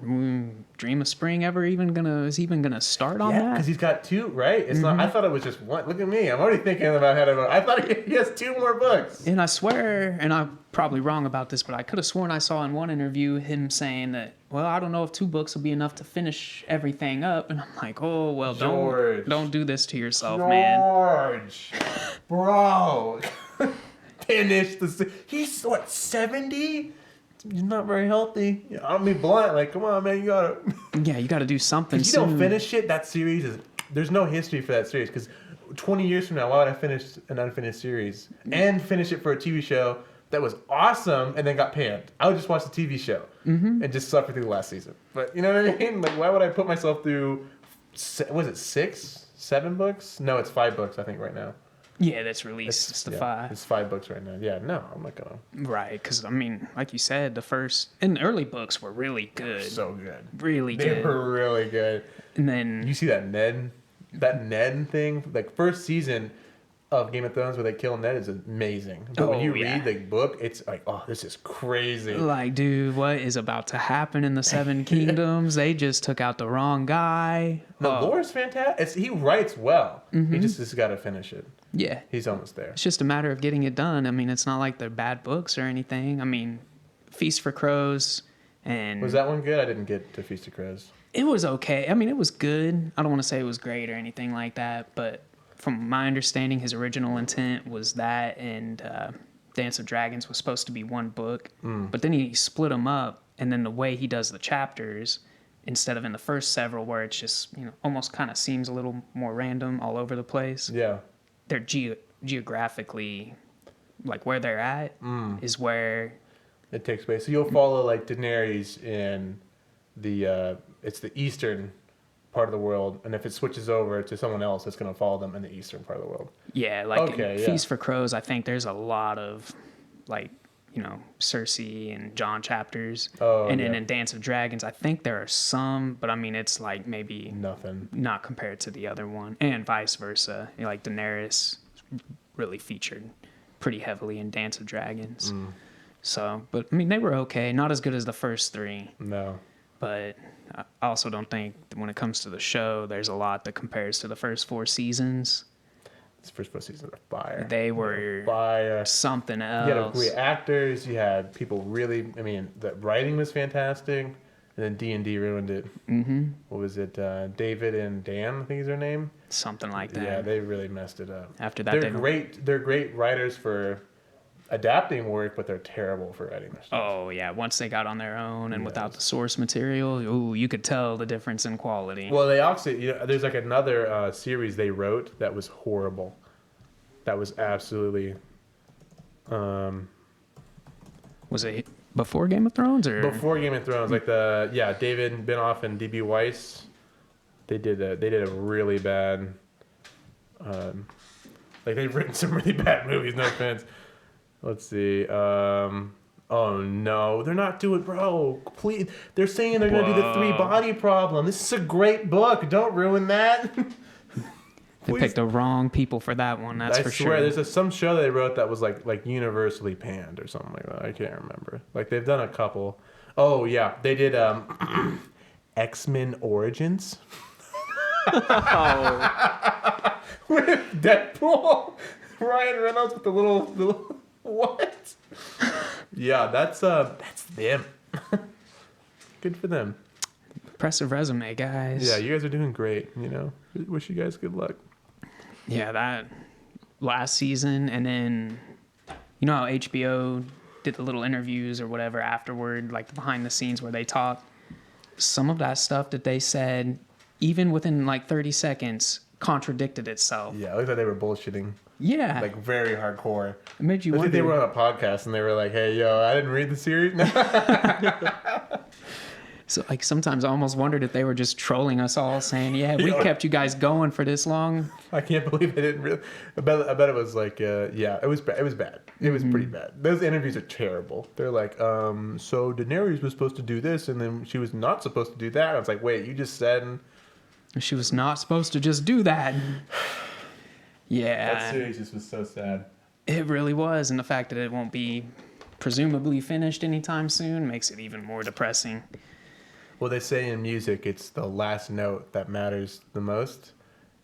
Dream of Spring is he even gonna start on that? Yeah, because he's got 2, right? It's not. I thought it was just 1. Look at me. I'm already thinking about how to. I thought he has 2 more books. And I swear, and I'm probably wrong about this, but I could have sworn I saw in one interview him saying that, well, I don't know if 2 books will be enough to finish everything up. And I'm like, oh, well, don't do this to yourself, man. George, bro, finish he's 70? He's not very healthy. I'll be blunt. Come on, man, you gotta. Yeah, you gotta do something. If you don't finish it, that series there's no history for that series. Because 20 years from now, why would I finish an unfinished series and finish it for a TV show that was awesome and then got panned. I would just watch the TV show and just suffer through the last season. But you know what I mean? Like, why would I put myself through, was it 6, 7 books? No, it's 5 books, I think, right now. Yeah, that's released. It's the 5. It's 5 books right now. Yeah, no, I'm not gonna. Right, because, I mean, like you said, the first and the early books were really good. So good. Really They good. were really good. And then You see that Ned thing? Like, first season of Game of Thrones where they kill Ned is amazing. But when you read the book, it's like, oh, this is crazy. like, dude, what is about to happen in the Seven Kingdoms? They just took out the wrong guy. The lore's fantastic. He writes well. He just got to finish it. Yeah. He's almost there. It's just a matter of getting it done. I mean, it's not like they're bad books or anything. I mean, Feast for Crows and... Was that one good? I didn't get to Feast of Crows. It was okay. I mean, it was good. I don't want to say it was great or anything like that, but from my understanding, his original intent was that, and Dance of Dragons was supposed to be one book, but then he split them up, and then the way he does the chapters, instead of in the first several where it's just, you know, almost kind of seems a little more random all over the place. Yeah. They're geographically, like where they're at is where It takes place. So you'll follow like Daenerys in it's the eastern part of the world, and if it switches over to someone else, it's gonna follow them in the eastern part of the world. Yeah, like Okay, in yeah. Feast for Crows, I think there's a lot of, like, you know, Cersei and Jon chapters. Oh, and then yeah. in Dance of Dragons, I think there are some, but I mean, it's like maybe Nothing. not compared to the other one, and vice versa. You know, like Daenerys really featured pretty heavily in Dance of Dragons. So, but I mean, they were okay. Not as good as the first 3, No. but I also don't think that when it comes to the show, there's a lot that compares to the first 4 seasons. This first 4 seasons are fire. They were fire. something else. You had great actors. You had people really. I mean, the writing was fantastic. And then D&D ruined it. What was it? David and Dan, I think is their name. Something like that. Yeah, they really messed it up. After that, they're they don't- great. They're great writers for adapting work, but they're terrible for writing their stuff. Oh yeah, once they got on their own and without the source material, ooh, you could tell the difference in quality. Well, they also, you know, there's like another series they wrote that was horrible. That was absolutely. Was it before Game of Thrones or Before Game of Thrones, like David Benoff and D.B. Weiss, they did a really bad. Like they've written some really bad movies. No offense. Let's see. Oh no, they're not doing, bro. Please, they're saying they're gonna do the 3 body problem. This is a great book. Don't ruin that. they picked the wrong people for that one? That's I for swear, sure. there's some show they wrote that was like universally panned or something like that. I can't remember. Like they've done a couple. Oh yeah, they did X-Men Origins. With Deadpool, Ryan Reynolds with the little what? Yeah, that's them. Good for them. Impressive resume, guys. Yeah, you guys are doing great. You know, wish you guys good luck. Yeah, that last season, and then you know how HBO did the little interviews or whatever afterward, like the behind the scenes where they talk. Some of that stuff that they said, even within like 30 seconds, contradicted itself. Yeah, it looked like they were bullshitting. Yeah. Like very hardcore. It made you I wonder. think they were on a podcast and they were like, "Hey, yo, I didn't read the series." So like sometimes I almost wondered if they were just trolling us all, saying, "Yeah, we kept you guys going for this long." I can't believe they didn't really. I bet it was like, yeah, it was bad. It was bad. It was pretty bad. Those interviews are terrible. They're like, so Daenerys was supposed to do this, and then she was not supposed to do that. I was like, wait, you just said. She was not supposed to just do that. Yeah. That series just was so sad. It really was, and the fact that it won't be presumably finished anytime soon makes it even more depressing. Well, they say in music, it's the last note that matters the most,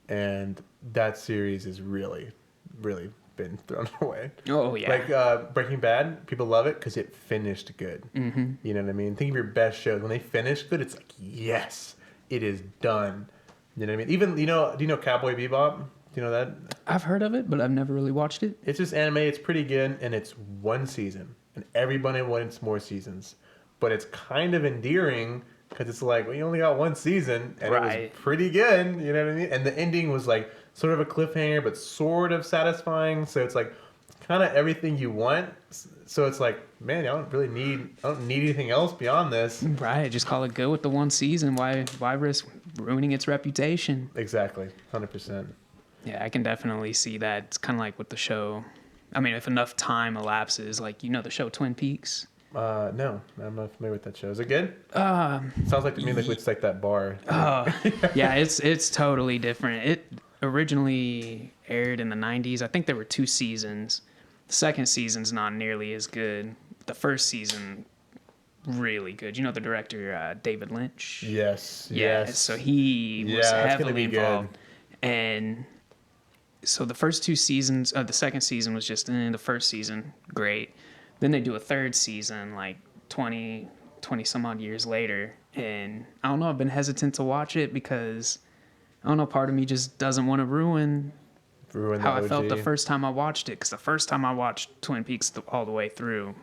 and that series is really, really been thrown away. Oh yeah. Like Breaking Bad, people love it because it finished good. Mm-hmm. You know what I mean? Think of your best shows. When they finish good, it's like, yes, it is done. You know what I mean? Even, do you know Cowboy Bebop? Do you know that? I've heard of it, but I've never really watched it. It's just anime. It's pretty good, and it's one season, and everybody wants more seasons. But it's kind of endearing because it's like, well, you only got one season, and it was pretty good. You know what I mean? And the ending was like sort of a cliffhanger, but sort of satisfying. So it's like kind of everything you want. So it's like, man, I don't need anything else beyond this. Right, just call it good with the one season. Why risk ruining its reputation? Exactly, 100%. Yeah, I can definitely see that. It's kind of like with the show. I mean, if enough time elapses, like, you know the show Twin Peaks? No, I'm not familiar with that show. Is it good? Sounds like to me like it's like that bar. Yeah, it's totally different. It originally aired in the 90s. I think there were 2 seasons. The second season's not nearly as good. The first season, really good. You know the director, David Lynch? Yes. Yeah, so he was it's gonna heavily be good. involved. And so the first 2 seasons, the second season was just, the first season, great. Then they do a third season, like 20 some odd years later. And I don't know, I've been hesitant to watch it because, I don't know, part of me just doesn't want to ruin how I felt the first time I watched it. Because the first time I watched Twin Peaks all the way through,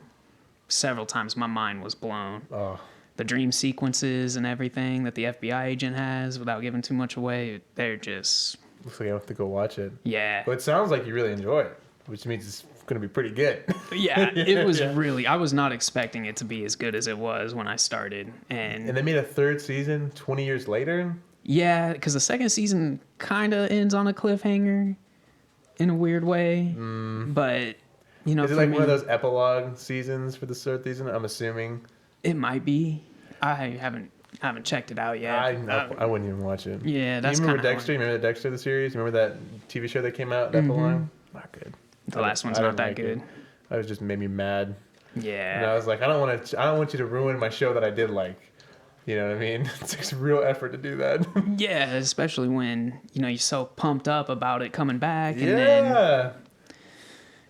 several times my mind was blown. Oh. The dream sequences and everything that the FBI agent has, without giving too much away, they're just... Looks like I have to go watch it. Yeah. But it sounds like you really enjoy it, which means it's going to be pretty good. Yeah, it was really... I was not expecting it to be as good as it was when I started. And they made a third season 20 years later? Yeah, because the second season kind of ends on a cliffhanger in a weird way. But, you know... Is it like one of those epilogue seasons for the third season? I'm assuming. It might be. I haven't checked it out yet. I wouldn't even watch it. Yeah, that's You kind remember of... Dexter? You remember the Dexter, the series? Remember that TV show that came out, Epilogue? Not good. The last one's I not didn't that like good. it. That was just made me mad. Yeah. And I was like, I don't want you to ruin my show that I did like. You know what I mean? It takes real effort to do that. Yeah, especially when, you know, you're so pumped up about it coming back. And then,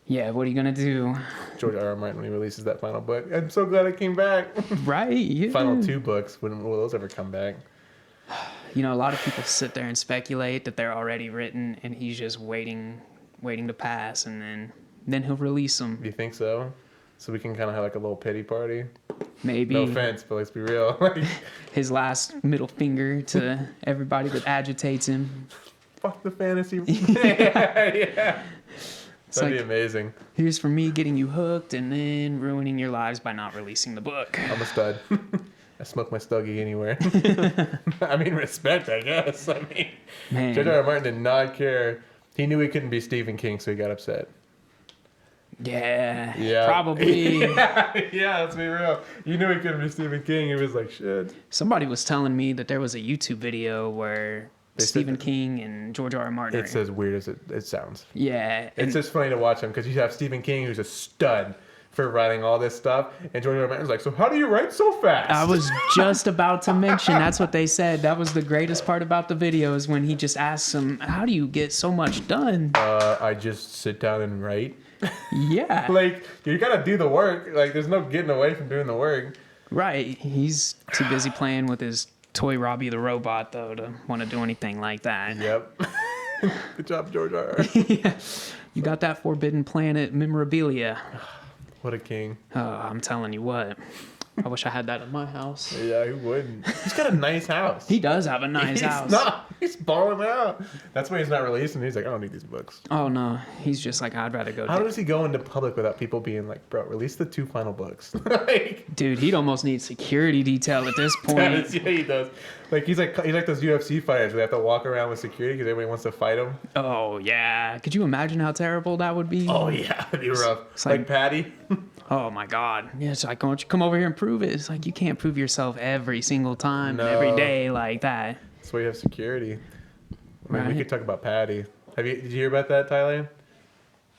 yeah, what are you going to do? George R.R. Martin, when he releases that final book. I'm so glad it came back. Right? Yeah. Final 2 books. When will those ever come back? You know, a lot of people sit there and speculate that they're already written and he's just waiting to pass, and then he'll release them. Do you think so? So we can kind of have like a little pity party? Maybe. No offense, but let's be real. His last middle finger to everybody that agitates him. Fuck the fantasy. Yeah. That'd be amazing. Here's for me getting you hooked and then ruining your lives by not releasing the book. I'm a stud. I smoke my Stuggy anywhere. I mean, respect, I guess. I mean, Man. George R.R. Martin did not care. He knew he couldn't be Stephen King, so he got upset. Yeah. Probably. Yeah, let's be real. You knew he couldn't be Stephen King. He was like, shit. Somebody was telling me that there was a YouTube video where Stephen King and George R.R. Martin. It's as weird as it sounds. Yeah. It's just funny to watch him because you have Stephen King, who's a stud for writing all this stuff, and George R.R. Martin's like, so how do you write so fast? I was just about to mention, that's what they said. That was the greatest part about the video, is when he just asks him, how do you get so much done? I just sit down and write. Yeah. Like, you gotta do the work. Like, there's no getting away from doing the work. Right. He's too busy playing with his toy Robbie the Robot, though, to want to do anything like that. Yep. Good job, George R.R. Yeah. You got that Forbidden Planet memorabilia. What a king. Oh, I'm telling you what. I wish I had that in my house. Yeah, he wouldn't. He's got a nice house. He does have a nice house. He's balling out. That's why he's not releasing. He's like, I don't need these books. Oh, no. He's just like, I'd rather go. How does he go into public without people being like, bro, release the 2 final books? Like, dude, he'd almost need security detail at this point. yeah, he does. Like, he's like those UFC fighters where they have to walk around with security because everybody wants to fight him. Oh, yeah. Could you imagine how terrible that would be? Oh, yeah. It'd be rough. It's like Patty. Oh, my God. Yeah, it's like, why don't you come over here and prove it? It's like, you can't prove yourself every single time, and every day like that. That's why you have security. I mean, Right. we could talk about Patty. Did you hear about that, Tyler?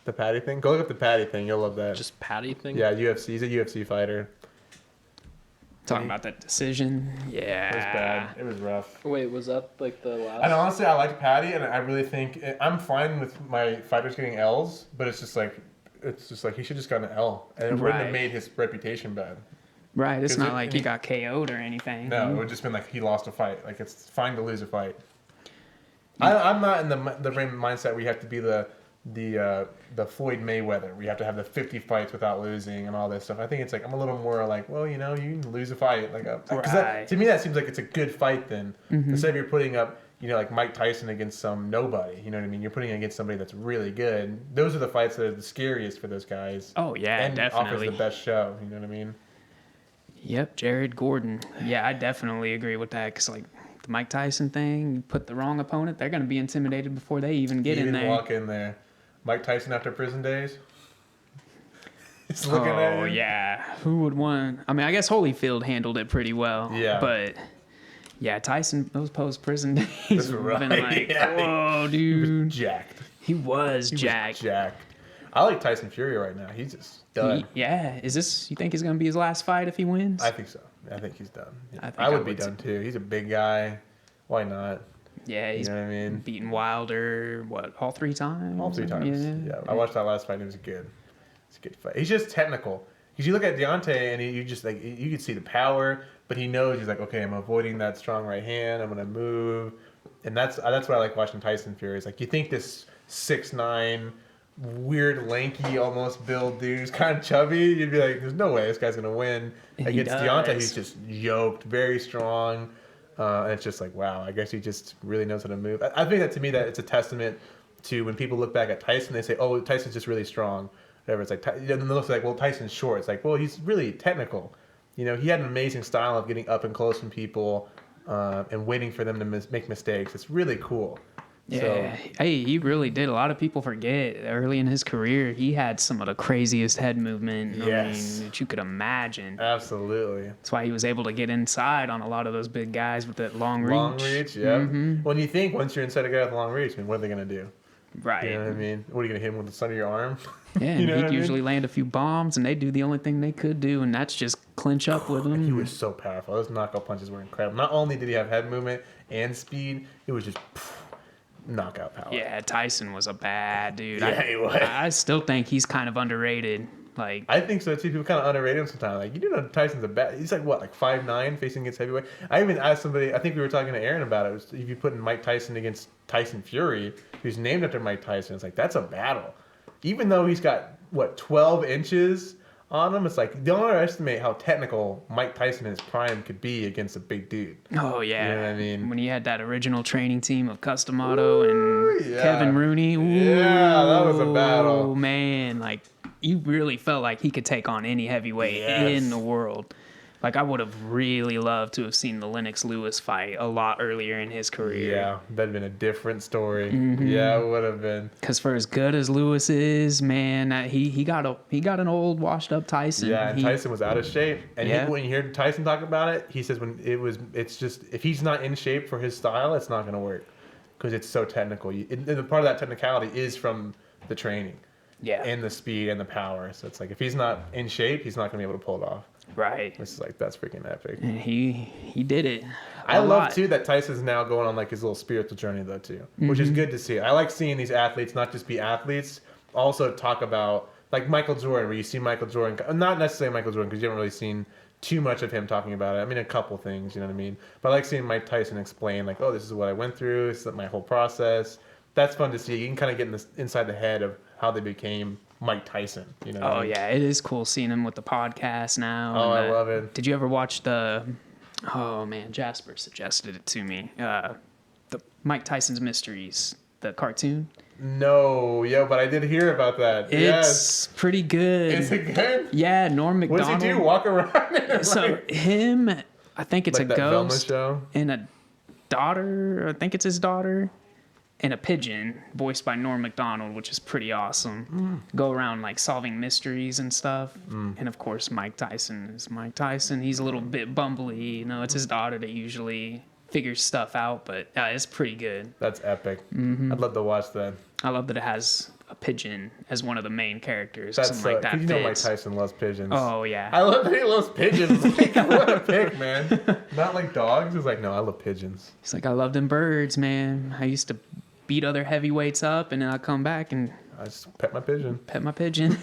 The Patty thing? Go look up the Patty thing. You'll love that. Just Patty thing? Yeah, UFC. He's a UFC fighter. Talking about that decision. Yeah. It was bad. It was rough. Wait, was that like the last? And honestly, I like Patty, and I really think I'm fine with my fighters getting L's, but it's just like he should just got an L, and it wouldn't have Right. made his reputation bad. Right. It's 'Cause not like he got KO'd or anything. No, it would have just been like he lost a fight. Like, it's fine to lose a fight. I'm not in the mindset where you have to be the Floyd Mayweather. We have to have the 50 fights without losing and all this stuff. I think it's like I'm a little more like, well, you know, you can lose a fight. Like, 'cause Right. to me that seems like it's a good fight then. Instead of you're putting up like Mike Tyson against some nobody. You know what I mean? You're putting it against somebody that's really good. Those are the fights that are the scariest for those guys. Oh yeah, and definitely. offers the best show. You know what I mean? Yep, Jared Gordon. Yeah, I definitely agree with that. Cause like the Mike Tyson thing, you put the wrong opponent, they're gonna be intimidated before they even get in there. Walk in there. Mike Tyson after prison days. Just looking at him. Oh yeah, who would want? I mean, I guess Holyfield handled it pretty well. Yeah. But yeah, Tyson, those post prison days would have been like, Yeah. whoa, dude. Jacked. He was jacked. I like Tyson Fury right now. He's just done. Yeah. Is this? You think he's gonna be his last fight if he wins? I think so. I think he's done. I think I would be too. done too. He's a big guy. Why not? Yeah, he's You know what I mean? beaten Wilder. What? All 3 times? All 3 times. Yeah. I watched that last fight. And it was good. It's a good fight. He's just technical. Because you look at Deontay and you just like you can see the power, but he knows he's like, okay, I'm avoiding that strong right hand. I'm gonna move, and that's what I like watching Tyson Fury. It's like you think this 6'9", weird, lanky, almost build dude who's kind of chubby. You'd be like, there's no way this guy's gonna win. And Against he Deontay, does. he's just yoked, very strong, and it's just like, wow. I guess he just really knows how to move. I think that to me that it's a testament to when people look back at Tyson, they say, oh, Tyson's just really strong. Whatever. It's like, and then they look like, well, Tyson's short. It's like, well, he's really technical. You know, he had an amazing style of getting up and close from people and waiting for them to make mistakes. It's really cool. Yeah, So, hey, he really did. A lot of people forget early in his career, he had some of the craziest head movement Yes. that you could imagine. absolutely. That's why he was able to get inside on a lot of those big guys with that long reach. Long reach, yeah. When you think once you're inside a guy with long reach, I mean, what are they going to do? Right. You know what I mean? What are you going to hit him with the side of your arm? Yeah, and You know what he'd I mean? usually land a few bombs, and they'd do the only thing they could do, and that's just clinch up with him. He was so powerful. Those knockout punches were incredible. Not only did he have head movement and speed, it was just knockout power. Yeah, Tyson was a bad dude. Yeah, he was. I still think he's kind of underrated. Like, I think so too. People kind of underrate him sometimes. Like, you do know Tyson's a bad. He's like what, like 5'9", facing against heavyweight. I even asked somebody. I think we were talking to Aaron about it. Was if you put in Mike Tyson against Tyson Fury, who's named after Mike Tyson, it's like that's a battle. Even though he's got what 12 inches on him, it's like don't underestimate how technical Mike Tyson in his prime could be against a big dude. oh yeah, You know what I mean? when he had that original training team of Customato and yeah. Kevin Rooney. Yeah, that was a battle. Oh man, like you really felt like he could take on any heavyweight Yes. in the world. Like I would have really loved to have seen the Lennox Lewis fight a lot earlier in his career. Yeah, that'd been a different story. Mm-hmm. Yeah, it would have been. Because for as good as Lewis is, man, he got an old washed up Tyson. Yeah, and Tyson was out of shape. And Yeah. when you hear Tyson talk about it, he says it's just if he's not in shape for his style, it's not going to work because it's so technical. And the part of that technicality is from the training Yeah, and the speed and the power. So it's like if he's not in shape, he's not going to be able to pull it off. right. It's just like that's freaking epic. And he did it. I a love lot. too that Tyson's now going on like his little spiritual journey though too, which is good to see. I like seeing these athletes not just be athletes, also talk about like Michael Jordan, where you see Michael Jordan, not necessarily Michael Jordan because you haven't really seen too much of him talking about it. I mean, a couple things, you know what I mean. But I like seeing Mike Tyson explain like, oh, this is what I went through. This is my whole process. That's fun to see. You can kind of get inside the head of how they became Mike Tyson. You know. what I Oh mean? yeah, it is cool seeing him with the podcast now. Oh, and, I love it. Did you ever watch the? Oh man, Jasper suggested it to me. The Mike Tyson's Mysteries, the cartoon. No, but I did hear about that. It's pretty good. Is it good? Yeah, Norm What Macdonald. does he do? Walk around? And, So like, him, I think it's like a that Velma ghost show? and a daughter. I think it's his daughter. And a pigeon voiced by Norm Macdonald, which is pretty awesome. Go around like solving mysteries and stuff. And of course, Mike Tyson is Mike Tyson. He's a little bit bumbly. You know, it's his daughter that usually figures stuff out, but it's pretty good. That's epic. Mm-hmm. I'd love to watch that. I love that it has a pigeon as one of the main characters. That's Something like that you know Mike fits. Tyson loves pigeons. Oh yeah. I love that he loves pigeons. Like, what a pick, man. Not like dogs. He's like, no, I love pigeons. He's like, I love them birds, man. I used to beat other heavyweights up, and then I'd come back and I just pet my pigeon. pet my pigeon.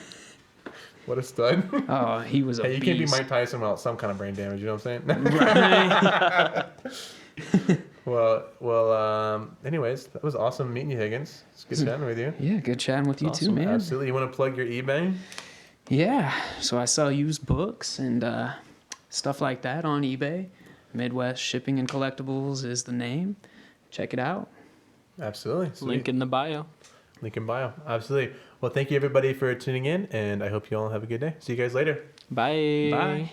What a stud. Oh, he was a Hey, you beast. can't be Mike Tyson without some kind of brain damage. You know what I'm saying? Right. Well. Anyways, that was awesome meeting you, Higgins. It's good chatting with you. Yeah, good chatting with you too, Awesome. man. Absolutely. You want to plug your eBay? Yeah, so I sell used books and stuff like that on eBay. Midwest Shipping and Collectibles is the name. check it out. Absolutely. Sweet. Link in the bio. Link in bio. Absolutely. Well, thank you everybody for tuning in, and I hope you all have a good day. See you guys later. Bye. Bye.